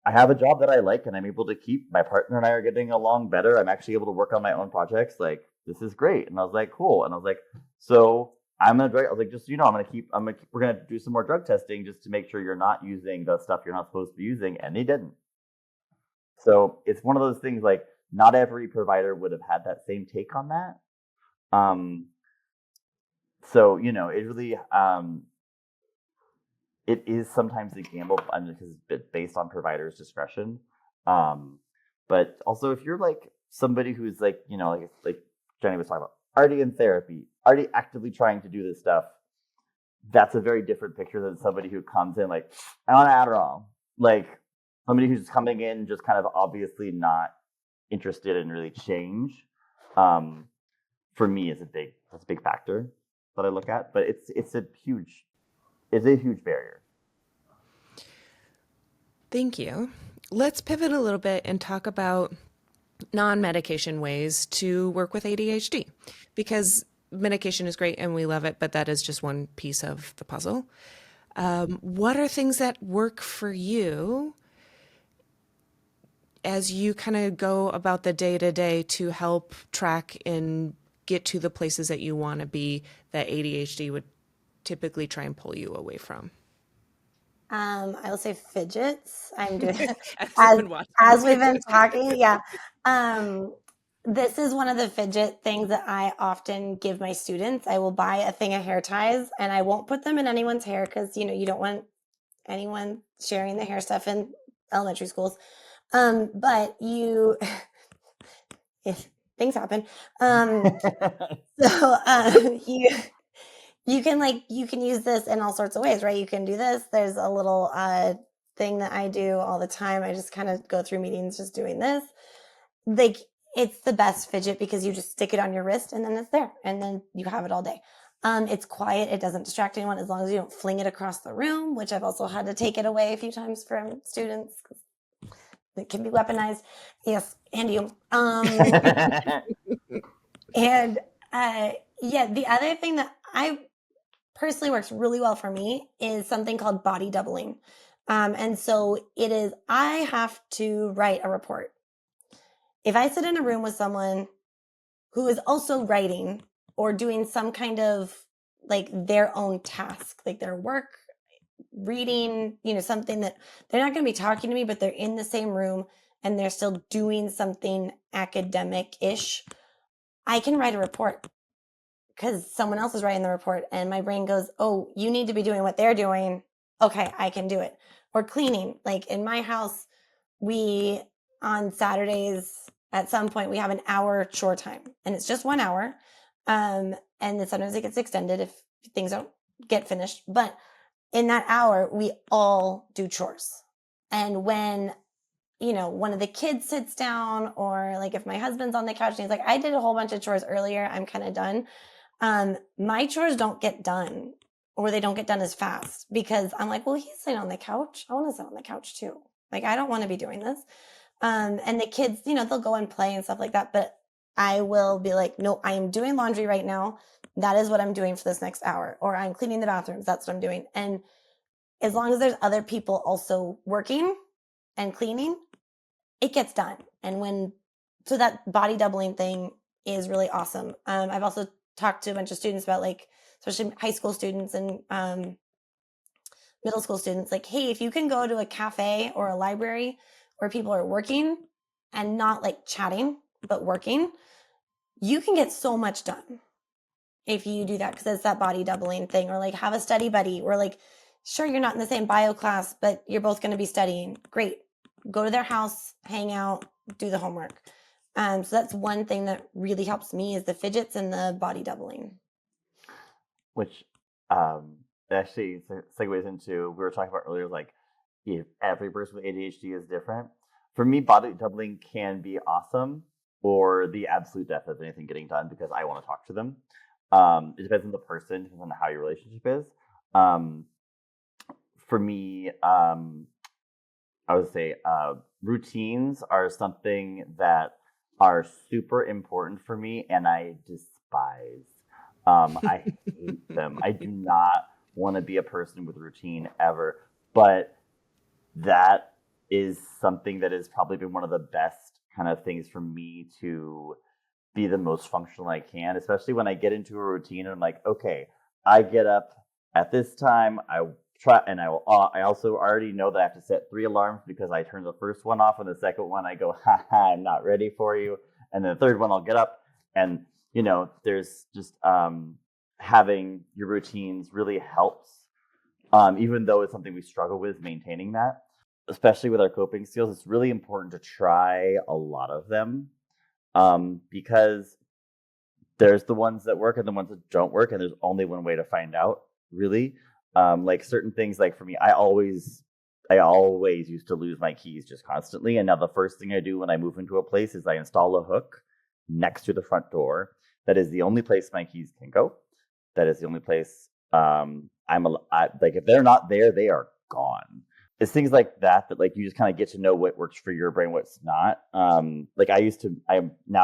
have a job that I like and I'm able to keep, my partner and I are getting along better. I'm actually able to work on my own projects. Like, this is great. And I was like, cool. And I was like, so I was like, just, we're going to do some more drug testing just to make sure you're not using the stuff you're not supposed to be using. And he didn't. So it's one of those things, like, not every provider would have had that same take on that. So, it really, it is sometimes a gamble because it's based on providers' discretion. But also, if you're like somebody who's like, like Jennie was talking about, already in therapy, already actively trying to do this stuff, that's a very different picture than somebody who comes in like, I want Adderall. Like somebody who's coming in just kind of obviously not interested in really change. For me, that's a big factor. that I look at, but it's a huge barrier. Thank you. Let's pivot a little bit and talk about non-medication ways to work with ADHD, because medication is great and we love it, but that is just one piece of the puzzle. What are things that work for you as you kind of go about the day to day to help track and get to the places that you want to be that ADHD would typically try and pull you away from? I will say fidgets. I'm doing As I've been watching. as we've been talking. Yeah. This is one of the fidget things that I often give my students. I will buy a thing of hair ties and I won't put them in anyone's hair because you don't want anyone sharing the hair stuff in elementary schools. But if things happen, so you can use this in all sorts of ways, right? You can do this. There's a little thing that I do all the time. I just kind of go through meetings just doing this. Like, it's the best fidget because you just stick it on your wrist and then it's there and then you have it all day. It's quiet. It doesn't distract anyone as long as you don't fling it across the room, which I've also had to take it away a few times from students because it can be weaponized. Yes, and you. And yeah, the other thing that I personally works really well for me is something called body doubling. And so it is, I have to write a report. If I sit in a room with someone who is also writing or doing some kind of like their own task, like their work, reading, something that they're not going to be talking to me, but they're in the same room and they're still doing something academic-ish, I can write a report because someone else is writing the report and my brain goes, oh, you need to be doing what they're doing. Okay, I can do it. Or cleaning. Like in my house, we on Saturdays at some point we have an hour chore time and it's just 1 hour. And then sometimes it gets extended if things don't get finished. But in that hour, we all do chores. And when one of the kids sits down or like if my husband's on the couch and he's like, I did a whole bunch of chores earlier, I'm kind of done. My chores don't get done or they don't get done as fast because I'm like, well, he's sitting on the couch. I want to sit on the couch too. Like, I don't want to be doing this. And the kids, they'll go and play and stuff like that. But I will be like, no, I am doing laundry right now. That is what I'm doing for this next hour. Or I'm cleaning the bathrooms. That's what I'm doing. And as long as there's other people also working and cleaning, it gets done. And so that body doubling thing is really awesome. I've also talked to a bunch of students about, like, especially high school students and middle school students, like, hey, if you can go to a cafe or a library where people are working and not like chatting, but working, you can get so much done if you do that because it's that body doubling thing. Or like have a study buddy or like, sure, you're not in the same bio class, but you're both going to be studying. Great. Go to their house, hang out, do the homework. So that's one thing that really helps me is the fidgets and the body doubling. Which actually segues into, we were talking about earlier, like if every person with ADHD is different. For me, body doubling can be awesome or the absolute death of anything getting done because I want to talk to them. It depends on the person, depends on how your relationship is. For me, I would say routines are something that are super important for me and I despise. I hate them. I do not want to be a person with routine ever. But that is something that has probably been one of the best kind of things for me to be the most functional I can, especially when I get into a routine and I'm like, okay, I get up at this time, I try, and I also already know that I have to set 3 alarms because I turn the first one off and the second one I go, haha, I'm not ready for you. And then the third one I'll get up and, there's just having your routines really helps, even though it's something we struggle with maintaining that, especially with our coping skills. It's really important to try a lot of them because there's the ones that work and the ones that don't work, and there's only one way to find out, really. Like certain things, like for me, I always used to lose my keys just constantly. And now the first thing I do when I move into a place is I install a hook next to the front door. That is the only place my keys can go. That is the only place like if they're not there, they are gone. It's things like that like you just kind of get to know what works for your brain, what's not. Like I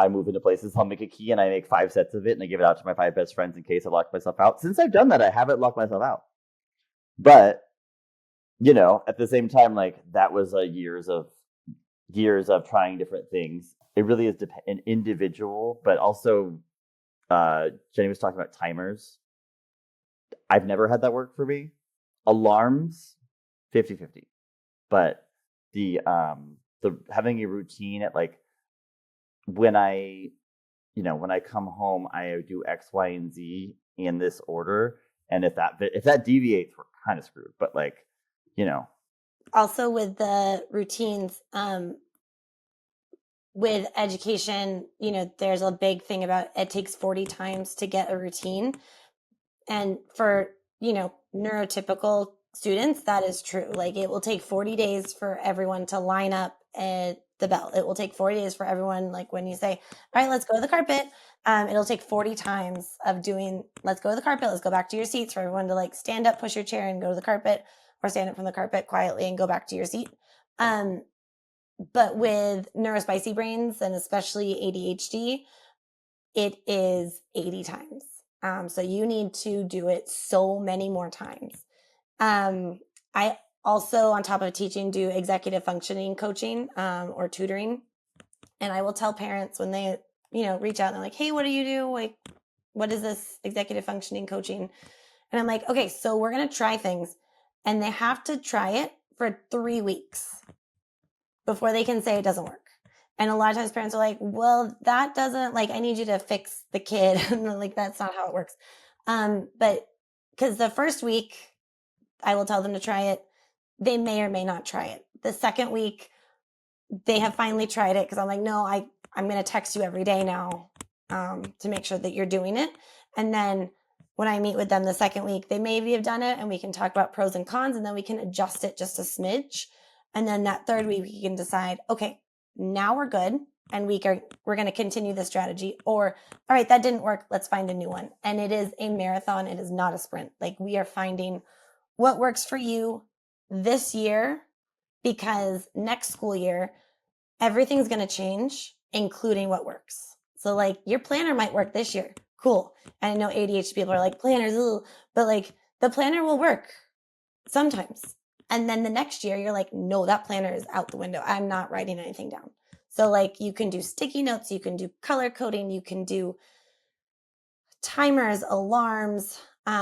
move into places, I'll make a key and I make 5 sets of it and I give it out to my 5 best friends in case I lock myself out. Since I've done that, I haven't locked myself out. But at the same time, like that was years of trying different things. It really is an individual, but also Jennie was talking about timers. I've never had that work for me. Alarms, 50-50. But the having a routine at like when I come home, I do X, Y, and Z in this order. And if that deviates, we're kind of screwed. But like, Also with the routines, with education, there's a big thing about it takes 40 times to get a routine. And for, neurotypical students, that is true. Like it will take 40 days for everyone to line up at the bell. It will take 40 days for everyone. Like when you say, all right, let's go to the carpet. It'll take 40 times of doing, let's go to the carpet. Let's go back to your seats, for everyone to like stand up, push your chair and go to the carpet, or stand up from the carpet quietly and go back to your seat. But with neurospicy brains and especially ADHD, it is 80 times. So you need to do it so many more times. I also, on top of teaching, do executive functioning coaching or tutoring. And I will tell parents when they, reach out and they're like, hey, what do you do? Like, what is this executive functioning coaching? And I'm like, okay, so we're going to try things. And they have to try it for 3 weeks before they can say it doesn't work. And a lot of times parents are like, well, that doesn't, like, I need you to fix the kid. And like, that's not how it works. But because the first week I will tell them to try it, they may or may not try it. The second week they have finally tried it because I'm like, no, I'm going to text you every day now to make sure that you're doing it. And then when I meet with them the second week, they maybe have done it and we can talk about pros and cons and then we can adjust it just a smidge. And then that third week we can decide, okay, now we're good and we're going to continue the strategy, or all right, that didn't work, let's find a new one. And it is a marathon, it is not a sprint. Like we are finding what works for you this year, because next school year everything's going to change, including what works. So like your planner might work this year, cool. And I know ADHD people are like, planners, ugh, but like the planner will work sometimes. And then the next year you're like, no, that planner is out the window, I'm not writing anything down. So like you can do sticky notes, you can do color coding, you can do timers, alarms,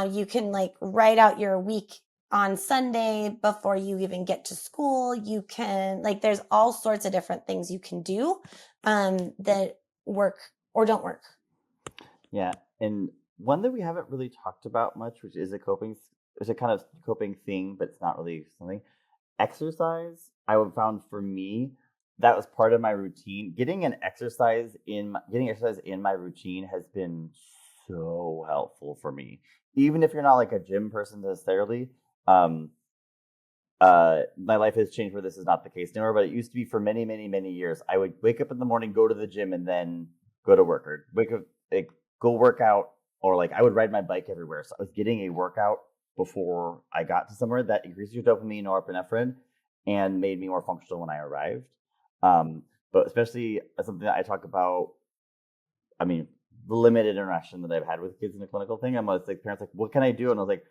you can like write out your week on Sunday before you even get to school. You can like, there's all sorts of different things you can do that work or don't work. Yeah. And one that we haven't really talked about much, which is a kind of coping thing, but it's not really something. Exercise, I would found for me, that was part of my routine. Getting exercise in my routine has been so helpful for me. Even if you're not like a gym person necessarily, my life has changed where this is not the case anymore. But it used to be for many, many, many years. I would wake up in the morning, go to the gym, and then go to work, or wake up, like, go work out, or like I would ride my bike everywhere. So I was getting a workout before I got to somewhere that increased your dopamine, norepinephrine, and made me more functional when I arrived. But especially something that I talk about, I mean, the limited interaction that I've had with kids in the clinical thing, I'm always like, parents like, what can I do? And I was like,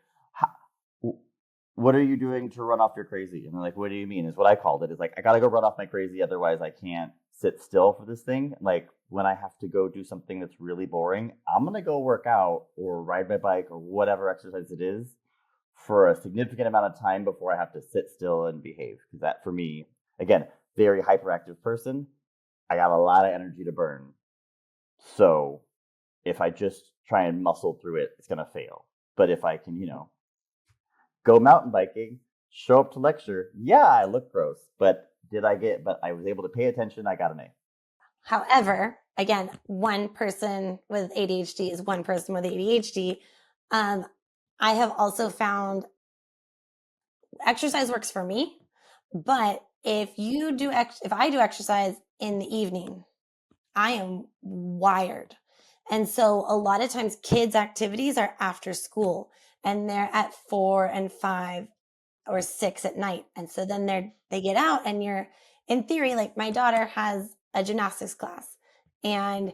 what are you doing to run off your crazy? And they're like, what do you mean? Is what I called it. Is like, I gotta go run off my crazy, otherwise I can't sit still for this thing. Like when I have to go do something that's really boring, I'm gonna go work out or ride my bike or whatever exercise it is for a significant amount of time before I have to sit still and behave. Because that, for me, again, very hyperactive person, I got a lot of energy to burn. So if I just try and muscle through it, it's gonna fail. But if I can, go mountain biking, show up to lecture, yeah, I look gross, but I was able to pay attention, I got an A. However, again, one person with ADHD is one person with ADHD. I have also found exercise works for me, but if I do exercise in the evening, I am wired. And so a lot of times kids' activities are after school and they're at 4 and 5 or 6 at night. And so then they get out and you're in theory, like my daughter has a gymnastics class and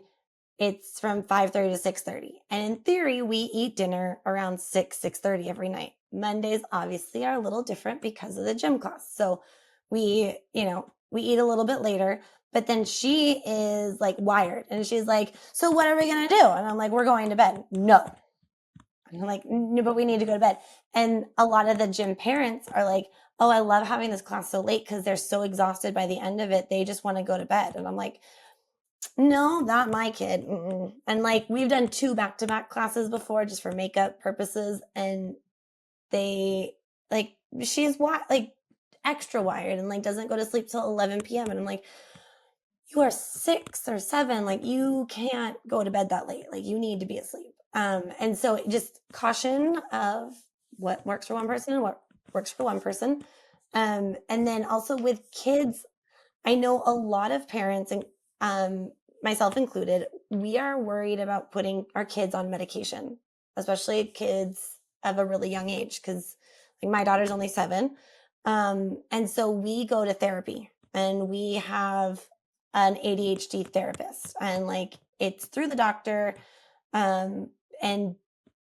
it's from 5:30 to 6:30. And in theory, we eat dinner around 6:30 every night. Mondays obviously are a little different because of the gym class. So we eat a little bit later, but then she is like wired and she's like, "So what are we going to do?" And I'm like, "We're going to bed." "No." And I'm like, "No, but we need to go to bed." And a lot of the gym parents are like, "Oh, I love having this class so late because they're so exhausted by the end of it. They just want to go to bed." And I'm like, "No, not my kid." Mm-mm. And like we've done 2 back-to-back classes before just for makeup purposes, and they like she's like extra wired and like doesn't go to sleep till 11 p.m. And I'm like, "You are 6 or 7, like you can't go to bed that late. Like you need to be asleep." And so just caution of what works for one person and what works for one person. And then also with kids, I know a lot of parents, and myself included, we are worried about putting our kids on medication, especially kids of a really young age, because like my daughter's only 7. And so we go to therapy and we have an ADHD therapist, and like it's through the doctor. And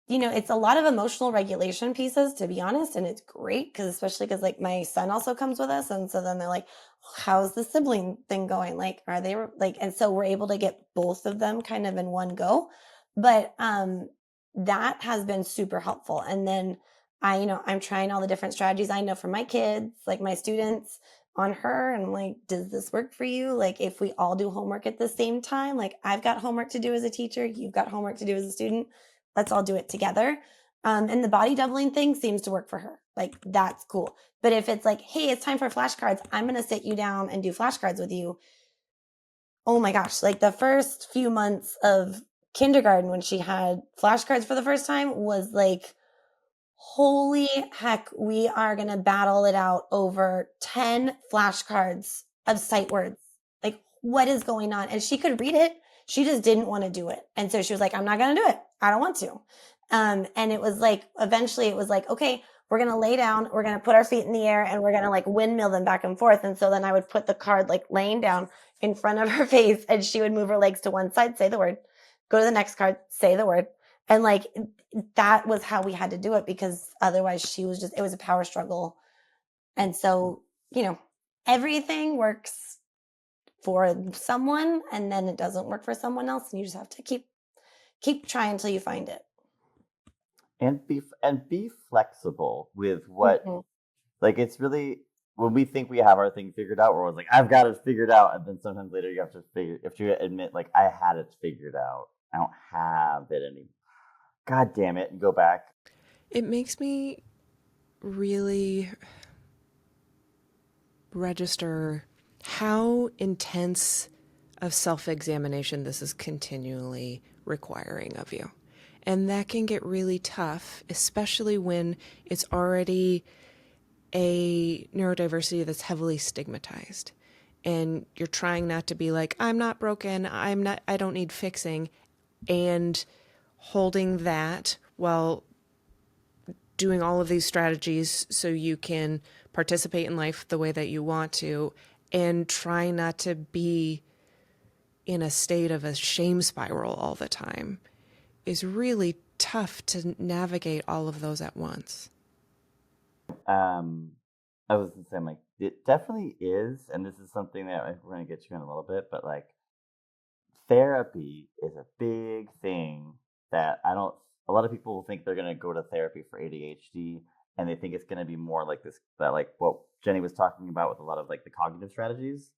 it's a lot of emotional regulation pieces, to be honest, and it's great because especially because like my son also comes with us, and so then they're like, "How's the sibling thing going? Like, are they like?" And so we're able to get both of them kind of in one go, but that has been super helpful. And then I'm trying all the different strategies I know for my kids, like my students, on her, and I'm like, "Does this work for you? Like, if we all do homework at the same time, like I've got homework to do as a teacher, you've got homework to do as a student. Let's all do it together." And the body doubling thing seems to work for her. Like, that's cool. But if it's like, "Hey, it's time for flashcards, I'm going to sit you down and do flashcards with you." Oh my gosh. Like the first few months of kindergarten when she had flashcards for the first time was like, holy heck, we are going to battle it out over 10 flashcards of sight words. Like, what is going on? And she could read it. She just didn't want to do it. And so she was like, "I'm not going to do it. I don't want to." And it was like, eventually it was like, "Okay, we're going to lay down. We're going to put our feet in the air and we're going to like windmill them back and forth." And so then I would put the card like laying down in front of her face and she would move her legs to one side, say the word, go to the next card, say the word. And like that was how we had to do it, because otherwise it was a power struggle. And so, everything works for someone and then it doesn't work for someone else. And you just have to keep trying until you find it. And be flexible with what, Mm-hmm. like, it's really, when we think we have our thing figured out, we're always like, "I've got it figured out," and then sometimes later you have to admit, like, "I had it figured out. I don't have it anymore. God damn it," and go back. It makes me really register how intense of self-examination this is continually requiring of you. And that can get really tough, especially when it's already a neurodiversity that's heavily stigmatized. And you're trying not to be like, "I'm not broken, I don't need fixing," and holding that while doing all of these strategies so you can participate in life the way that you want to, and try not to be in a state of a shame spiral all the time is really tough to navigate all of those at once. I was gonna say, I'm like, it definitely is, and this is something that we're gonna get to in a little bit, but like, therapy is a big thing that I don't. A lot of people think they're gonna go to therapy for ADHD, and they think it's gonna be more like this, that like what Jenny was talking about with a lot of like the cognitive strategies,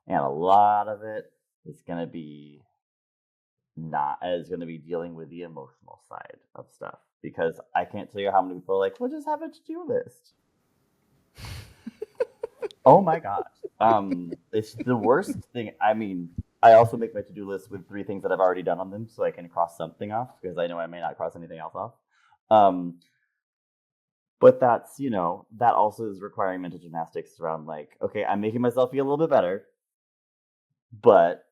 and a lot of it is gonna be not as going to be dealing with the emotional side of stuff, because I can't tell you how many people are like, "We'll just have a to-do list." Oh my gosh. It's the worst thing. I mean, I also make my to-do list with 3 things that I've already done on them so I can cross something off, because I know I may not cross anything else off. Um, but that's, that also is requiring mental gymnastics around like, okay, I'm making myself feel a little bit better, but,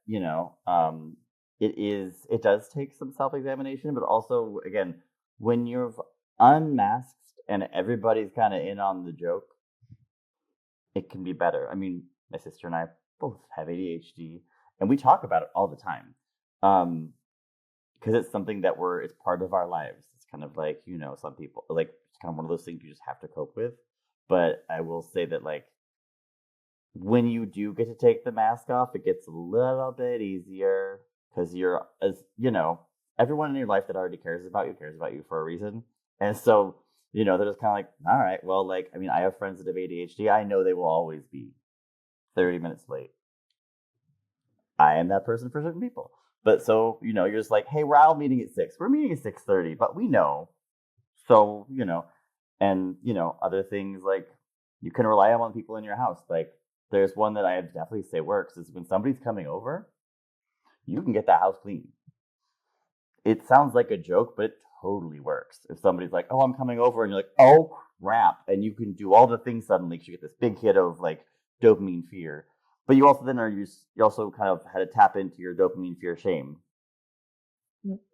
it does take some self-examination, but also again, when you've unmasked and everybody's kind of in on the joke, it can be better. I mean, my sister and I both have ADHD, and we talk about it all the time. Because it's something that it's part of our lives. It's kind of like, some people like it's kind of one of those things you just have to cope with. But I will say that like when you do get to take the mask off, it gets a little bit easier because you're, as everyone in your life that already cares about you for a reason. And so, they're just kind of like, all right, well, like, I mean, I have friends that have ADHD. I know they will always be 30 minutes late. I am that person for certain people. But so, you're just like, hey, we're all meeting at 6. We're meeting at 6:30, but we know. So, and, other things like you can rely on people in your house. Like there's one that I definitely say works is when somebody's coming over, you can get the house clean. It sounds like a joke, but it totally works. If somebody's like, oh, I'm coming over, and you're like, oh, crap. And you can do all the things suddenly because you get this big hit of like dopamine fear. But you also then you also kind of had to tap into your dopamine fear shame.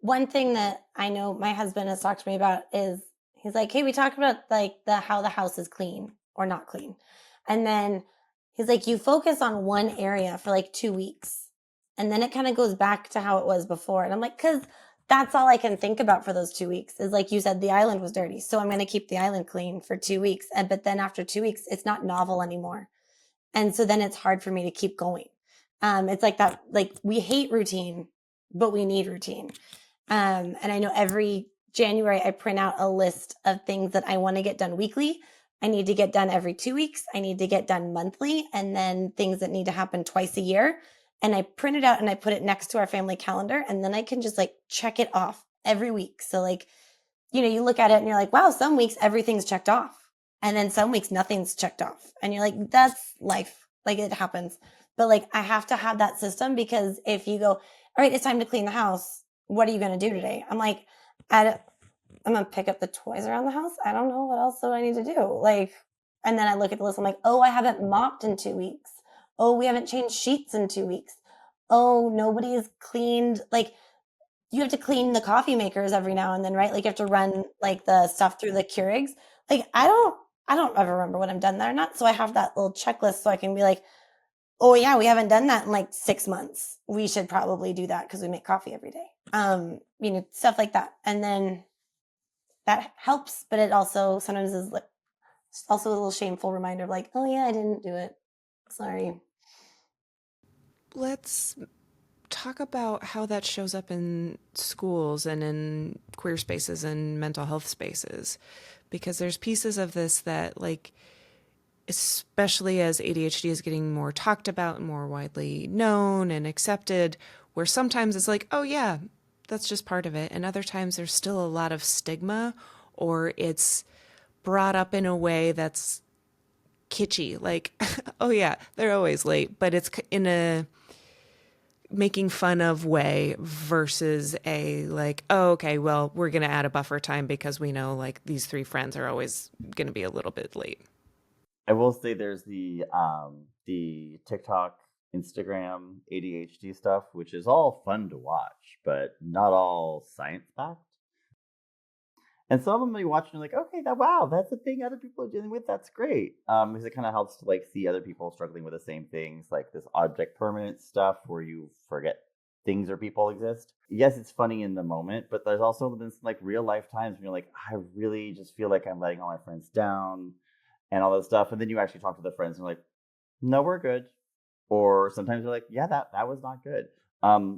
One thing that I know my husband has talked to me about is he's like, hey, we talked about like how the house is clean or not clean. And then he's like, you focus on one area for like 2 weeks. And then it kind of goes back to how it was before. And I'm like, because that's all I can think about for those 2 weeks is like you said, the island was dirty. So I'm going to keep the island clean for 2 weeks. But then after 2 weeks, it's not novel anymore. And so then it's hard for me to keep going. It's like that, like we hate routine, but we need routine. And I know every January I print out a list of things that I want to get done weekly. I need to get done every 2 weeks. I need to get done monthly, and then things that need to happen twice a year. And I print it out and I put it next to our family calendar, and then I can just like check it off every week. So like, you look at it and you're like, wow, some weeks everything's checked off. And then some weeks nothing's checked off. And you're like, that's life. Like it happens. But like, I have to have that system because if you go, all right, it's time to clean the house. What are you going to do today? I'm like, I'm going to pick up the toys around the house. I don't know. What else do I need to do? Like, and then I look at the list. I'm like, oh, I haven't mopped in 2 weeks. Oh, we haven't changed sheets in 2 weeks. Oh, nobody's cleaned. Like, you have to clean the coffee makers every now and then, right? Like you have to run like the stuff through the Keurigs. Like I don't ever remember when I'm done that or not. So I have that little checklist so I can be like, oh yeah, we haven't done that in like 6 months. We should probably do that because we make coffee every day. Stuff like that. And then that helps, but it also sometimes is like also a little shameful reminder of like, oh yeah, I didn't do it. Sorry. Let's talk about how that shows up in schools and in queer spaces and mental health spaces, because there's pieces of this that, like, especially as ADHD is getting more talked about and more widely known and accepted, where sometimes it's like, oh yeah, that's just part of it. And other times there's still a lot of stigma, or it's brought up in a way that's kitschy, like, oh yeah, they're always late, but it's in a making fun of way versus a like, oh, okay, well, we're going to add a buffer time because we know like these 3 friends are always going to be a little bit late. I will say there's the TikTok, Instagram ADHD stuff, which is all fun to watch, but not all science backed. And some of them you watch and you're like, okay, wow, that's a thing other people are dealing with. That's great. Because it kind of helps to like see other people struggling with the same things, like this object permanence stuff where you forget things or people exist. Yes, it's funny in the moment, but there's also this like real life times when you're like, I really just feel like I'm letting all my friends down and all that stuff. And then you actually talk to the friends and you're like, no, we're good. Or sometimes you're like, yeah, that was not good.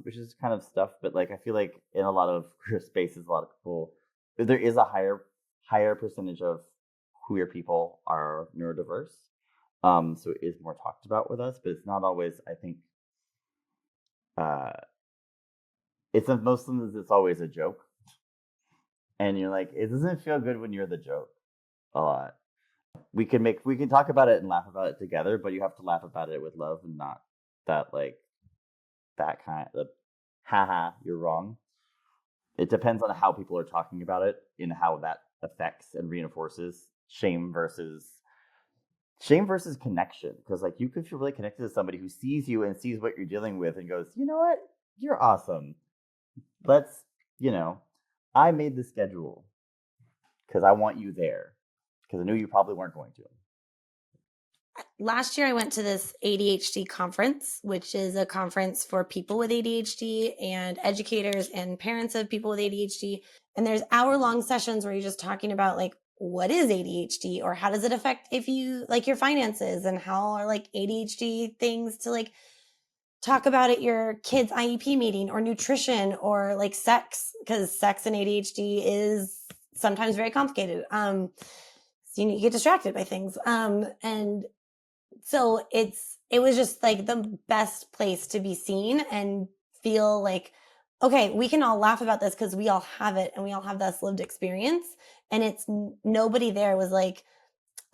Which is kind of stuff, but like I feel like in a lot of queer spaces, a lot of people, there is a higher percentage of queer people are neurodiverse. So it is more talked about with us, but it's not always, I think, it's most of them, it's always a joke. And you're like, it doesn't feel good when you're the joke a lot. We can talk about it and laugh about it together, but you have to laugh about it with love and not that like that kind of haha, you're wrong. It depends on how people are talking about it and how that affects and reinforces shame versus connection. Because like you could feel really connected to somebody who sees you and sees what you're dealing with and goes, you know what? you're awesome. Let's, I made the schedule because I want you there because I knew you probably weren't going to. Last year I went to this ADHD conference, which is a conference for people with ADHD and educators and parents of people with ADHD. And there's hour-long sessions where you're just talking about like, what is ADHD or how does it affect if you like your finances, and how are like ADHD things to like talk about at your kid's IEP meeting, or nutrition, or like sex, because sex and ADHD is sometimes very complicated. So you get distracted by things. And so it was just like the best place to be seen and feel like, okay, we can all laugh about this because we all have it and we all have this lived experience. And it's nobody there was like,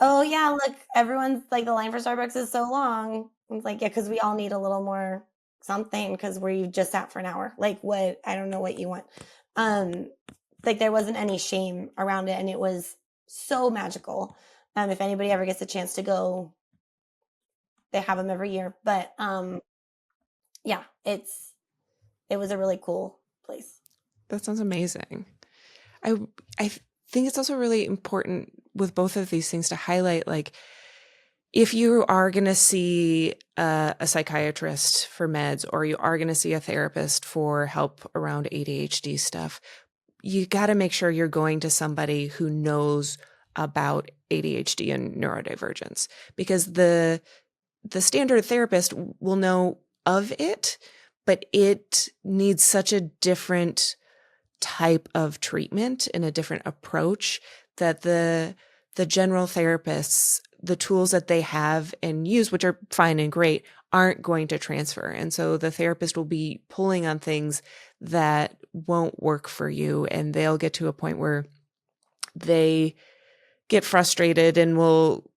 oh yeah, look, everyone's like, the line for Starbucks is so long. It's like, yeah, because we all need a little more something because we just sat for an hour. Like, what? I don't know what you want. Like there wasn't any shame around it, and it was so magical. If anybody ever gets a chance to go, they have them every year. But yeah, it was a really cool place. That sounds amazing. I think it's also really important with both of these things to highlight, like, if you are going to see a psychiatrist for meds, or you are going to see a therapist for help around ADHD stuff, you got to make sure you're going to somebody who knows about ADHD and neurodivergence, because the standard therapist will know of it, but it needs such a different type of treatment and a different approach that the general therapists, the tools that they have and use, which are fine and great, aren't going to transfer. And so the therapist will be pulling on things that won't work for you, and they'll get to a point where they get frustrated and will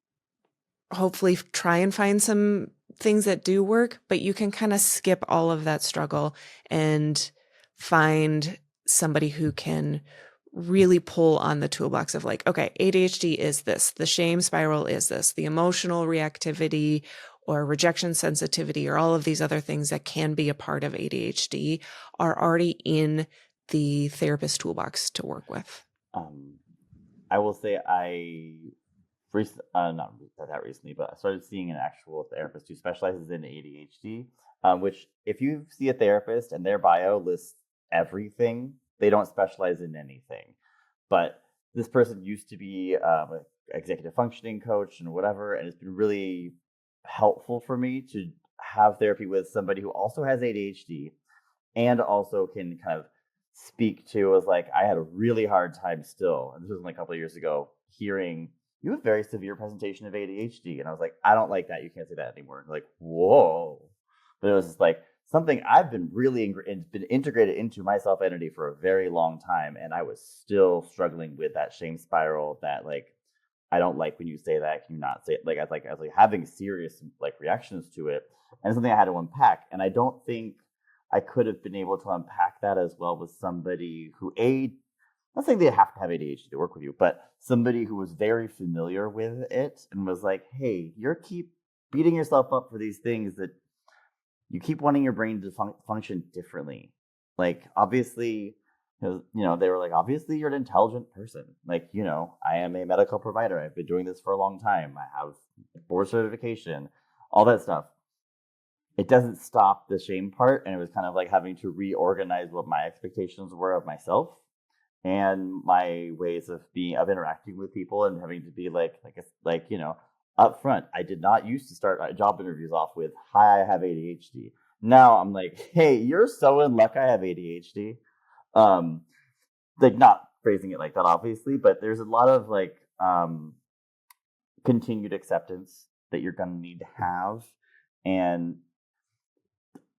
hopefully try and find some things that do work, but you can kind of skip all of that struggle and find somebody who can really pull on the toolbox of like, okay, ADHD is this, the shame spiral is this, the emotional reactivity or rejection sensitivity, or all of these other things that can be a part of ADHD are already in the therapist toolbox to work with. I will say not that recently, but I started seeing an actual therapist who specializes in ADHD, which if you see a therapist and their bio lists everything, they don't specialize in anything. But this person used to be an executive functioning coach and whatever, and it's been really helpful for me to have therapy with somebody who also has ADHD and also can kind of speak to, was like, I had a really hard time still, and this was only a couple of years ago, hearing you have very severe presentation of ADHD. And I was like, I don't like that. You can't say that anymore. Like, whoa. But it was just like something I've been really been integrated into my self identity for a very long time. And I was still struggling with that shame spiral that, like, I don't like when you say that. Can you not say it? Like, I was like having serious like reactions to it. And it's something I had to unpack. And I don't think I could have been able to unpack that as well with somebody who not saying they have to have ADHD to work with you, but somebody who was very familiar with it and was like, hey, you're keep beating yourself up for these things that you keep wanting your brain to function differently. Like, obviously, they were like, obviously you're an intelligent person. Like, I am a medical provider. I've been doing this for a long time. I have board certification, all that stuff. It doesn't stop the shame part. And it was kind of like having to reorganize what my expectations were of myself and my ways of interacting with people, and having to be up front. I did not used to start job interviews off with, hi, I have ADHD. Now I'm like, hey, you're so in luck I have ADHD. Like, not phrasing it like that, obviously, but there's a lot of like continued acceptance that you're going to need to have. And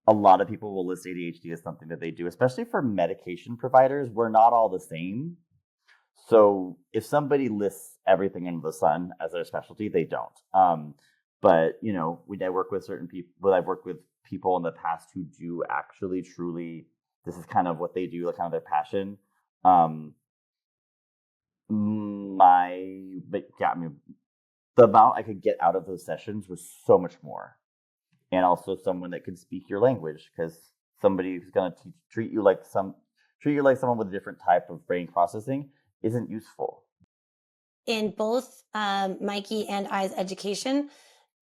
a lot of people will list ADHD as something that they do, especially for medication providers. We're not all the same. So if somebody lists everything under the sun as their specialty, they don't. But when I work with certain people, I've worked with people in the past who do actually truly, this is kind of what they do, like kind of their passion. The amount I could get out of those sessions was so much more. And also someone that could speak your language, because somebody who's going to treat you like someone with a different type of brain processing isn't useful. In both Mikey and I's education,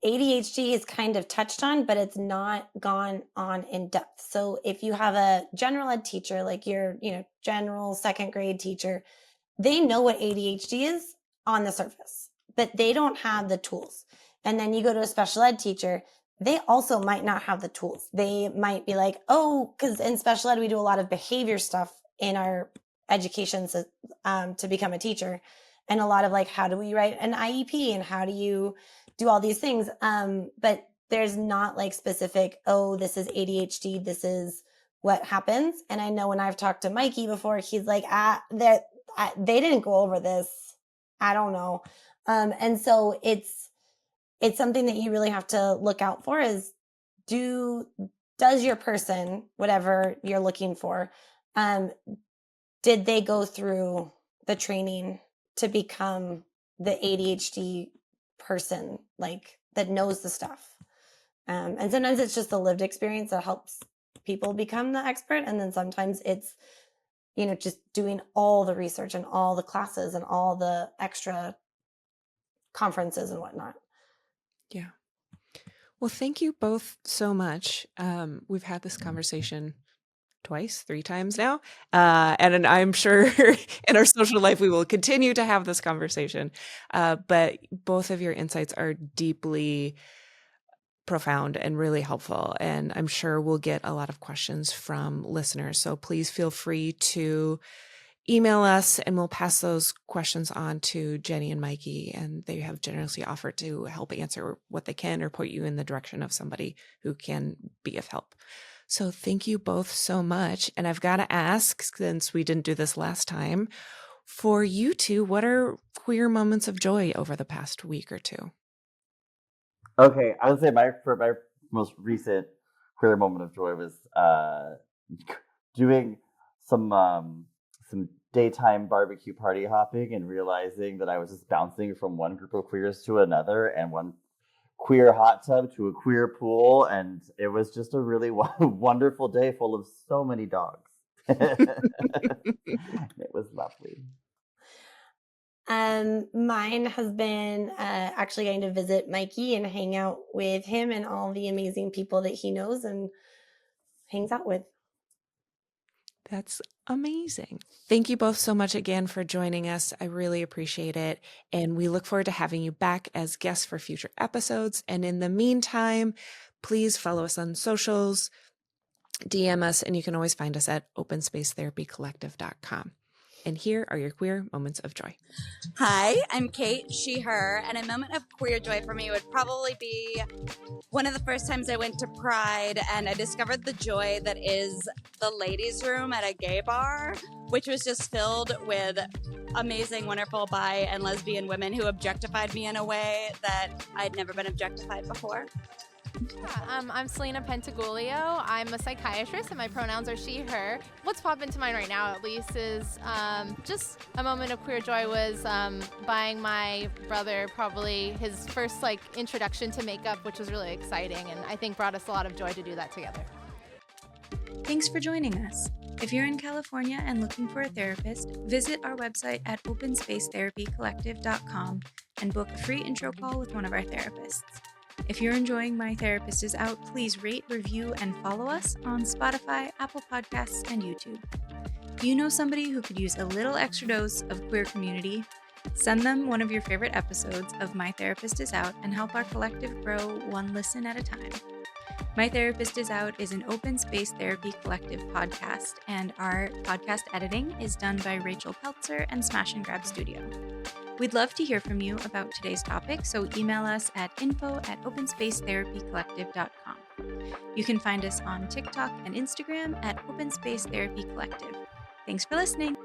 ADHD is kind of touched on, but it's not gone on in depth. So if you have a general ed teacher, like your, general second grade teacher, they know what ADHD is on the surface, but they don't have the tools. And then you go to a special ed teacher, they also might not have the tools. They might be like, oh, because in special ed, we do a lot of behavior stuff in our education to become a teacher. And a lot of like, how do we write an IEP and how do you do all these things? But there's not like specific, oh, this is ADHD. This is what happens. And I know when I've talked to Mikey before, he's like, they didn't go over this. I don't know. And so it's something that you really have to look out for is does your person, whatever you're looking for, did they go through the training to become the ADHD person, like that knows the stuff? And sometimes it's just the lived experience that helps people become the expert. And then sometimes it's, just doing all the research and all the classes and all the extra conferences and whatnot. Yeah. Well, thank you both so much. We've had this conversation twice, 3 times now. And I'm sure in our social life, we will continue to have this conversation. But both of your insights are deeply profound and really helpful. And I'm sure we'll get a lot of questions from listeners. So please feel free to email us and we'll pass those questions on to Jennie and Mikey. And they have generously offered to help answer what they can or point you in the direction of somebody who can be of help. So thank you both so much. And I've got to ask, since we didn't do this last time, for you two, what are queer moments of joy over the past week or two? Okay, I would say my most recent queer moment of joy was doing some daytime barbecue party hopping and realizing that I was just bouncing from one group of queers to another and one queer hot tub to a queer pool, and it was just a really wonderful day full of so many dogs. It was lovely. Mine has been actually going to visit Mikey and hang out with him and all the amazing people that he knows and hangs out with. That's amazing. Thank you both so much again for joining us. I really appreciate it. And we look forward to having you back as guests for future episodes. And in the meantime, please follow us on socials, DM us, and you can always find us at openspacetherapycollective.com. And here are your queer moments of joy. Hi, I'm Kate, she, her, and a moment of queer joy for me would probably be one of the first times I went to Pride and I discovered the joy that is the ladies' room at a gay bar, which was just filled with amazing, wonderful bi and lesbian women who objectified me in a way that I'd never been objectified before. Yeah, I'm Selena Pentagulio. I'm a psychiatrist and my pronouns are she, her. What's popped into mind right now at least is just a moment of queer joy was buying my brother probably his first introduction to makeup, which was really exciting and I think brought us a lot of joy to do that together. Thanks for joining us. If you're in California and looking for a therapist, visit our website at openspacetherapycollective.com and book a free intro call with one of our therapists. If you're enjoying My Therapist Is Out, please rate, review, and follow us on Spotify, Apple Podcasts, and YouTube. Do you know somebody who could use a little extra dose of queer community? Send them one of your favorite episodes of My Therapist Is Out and help our collective grow one listen at a time. My Therapist Is Out is an open space therapy collective podcast, and our podcast editing is done by Rachel Peltzer and Smash and Grab Studio. We'd love to hear from you about today's topic, so email us at info@openspacetherapycollective.com. You can find us on TikTok and Instagram at Open Space Therapy Collective. Thanks for listening.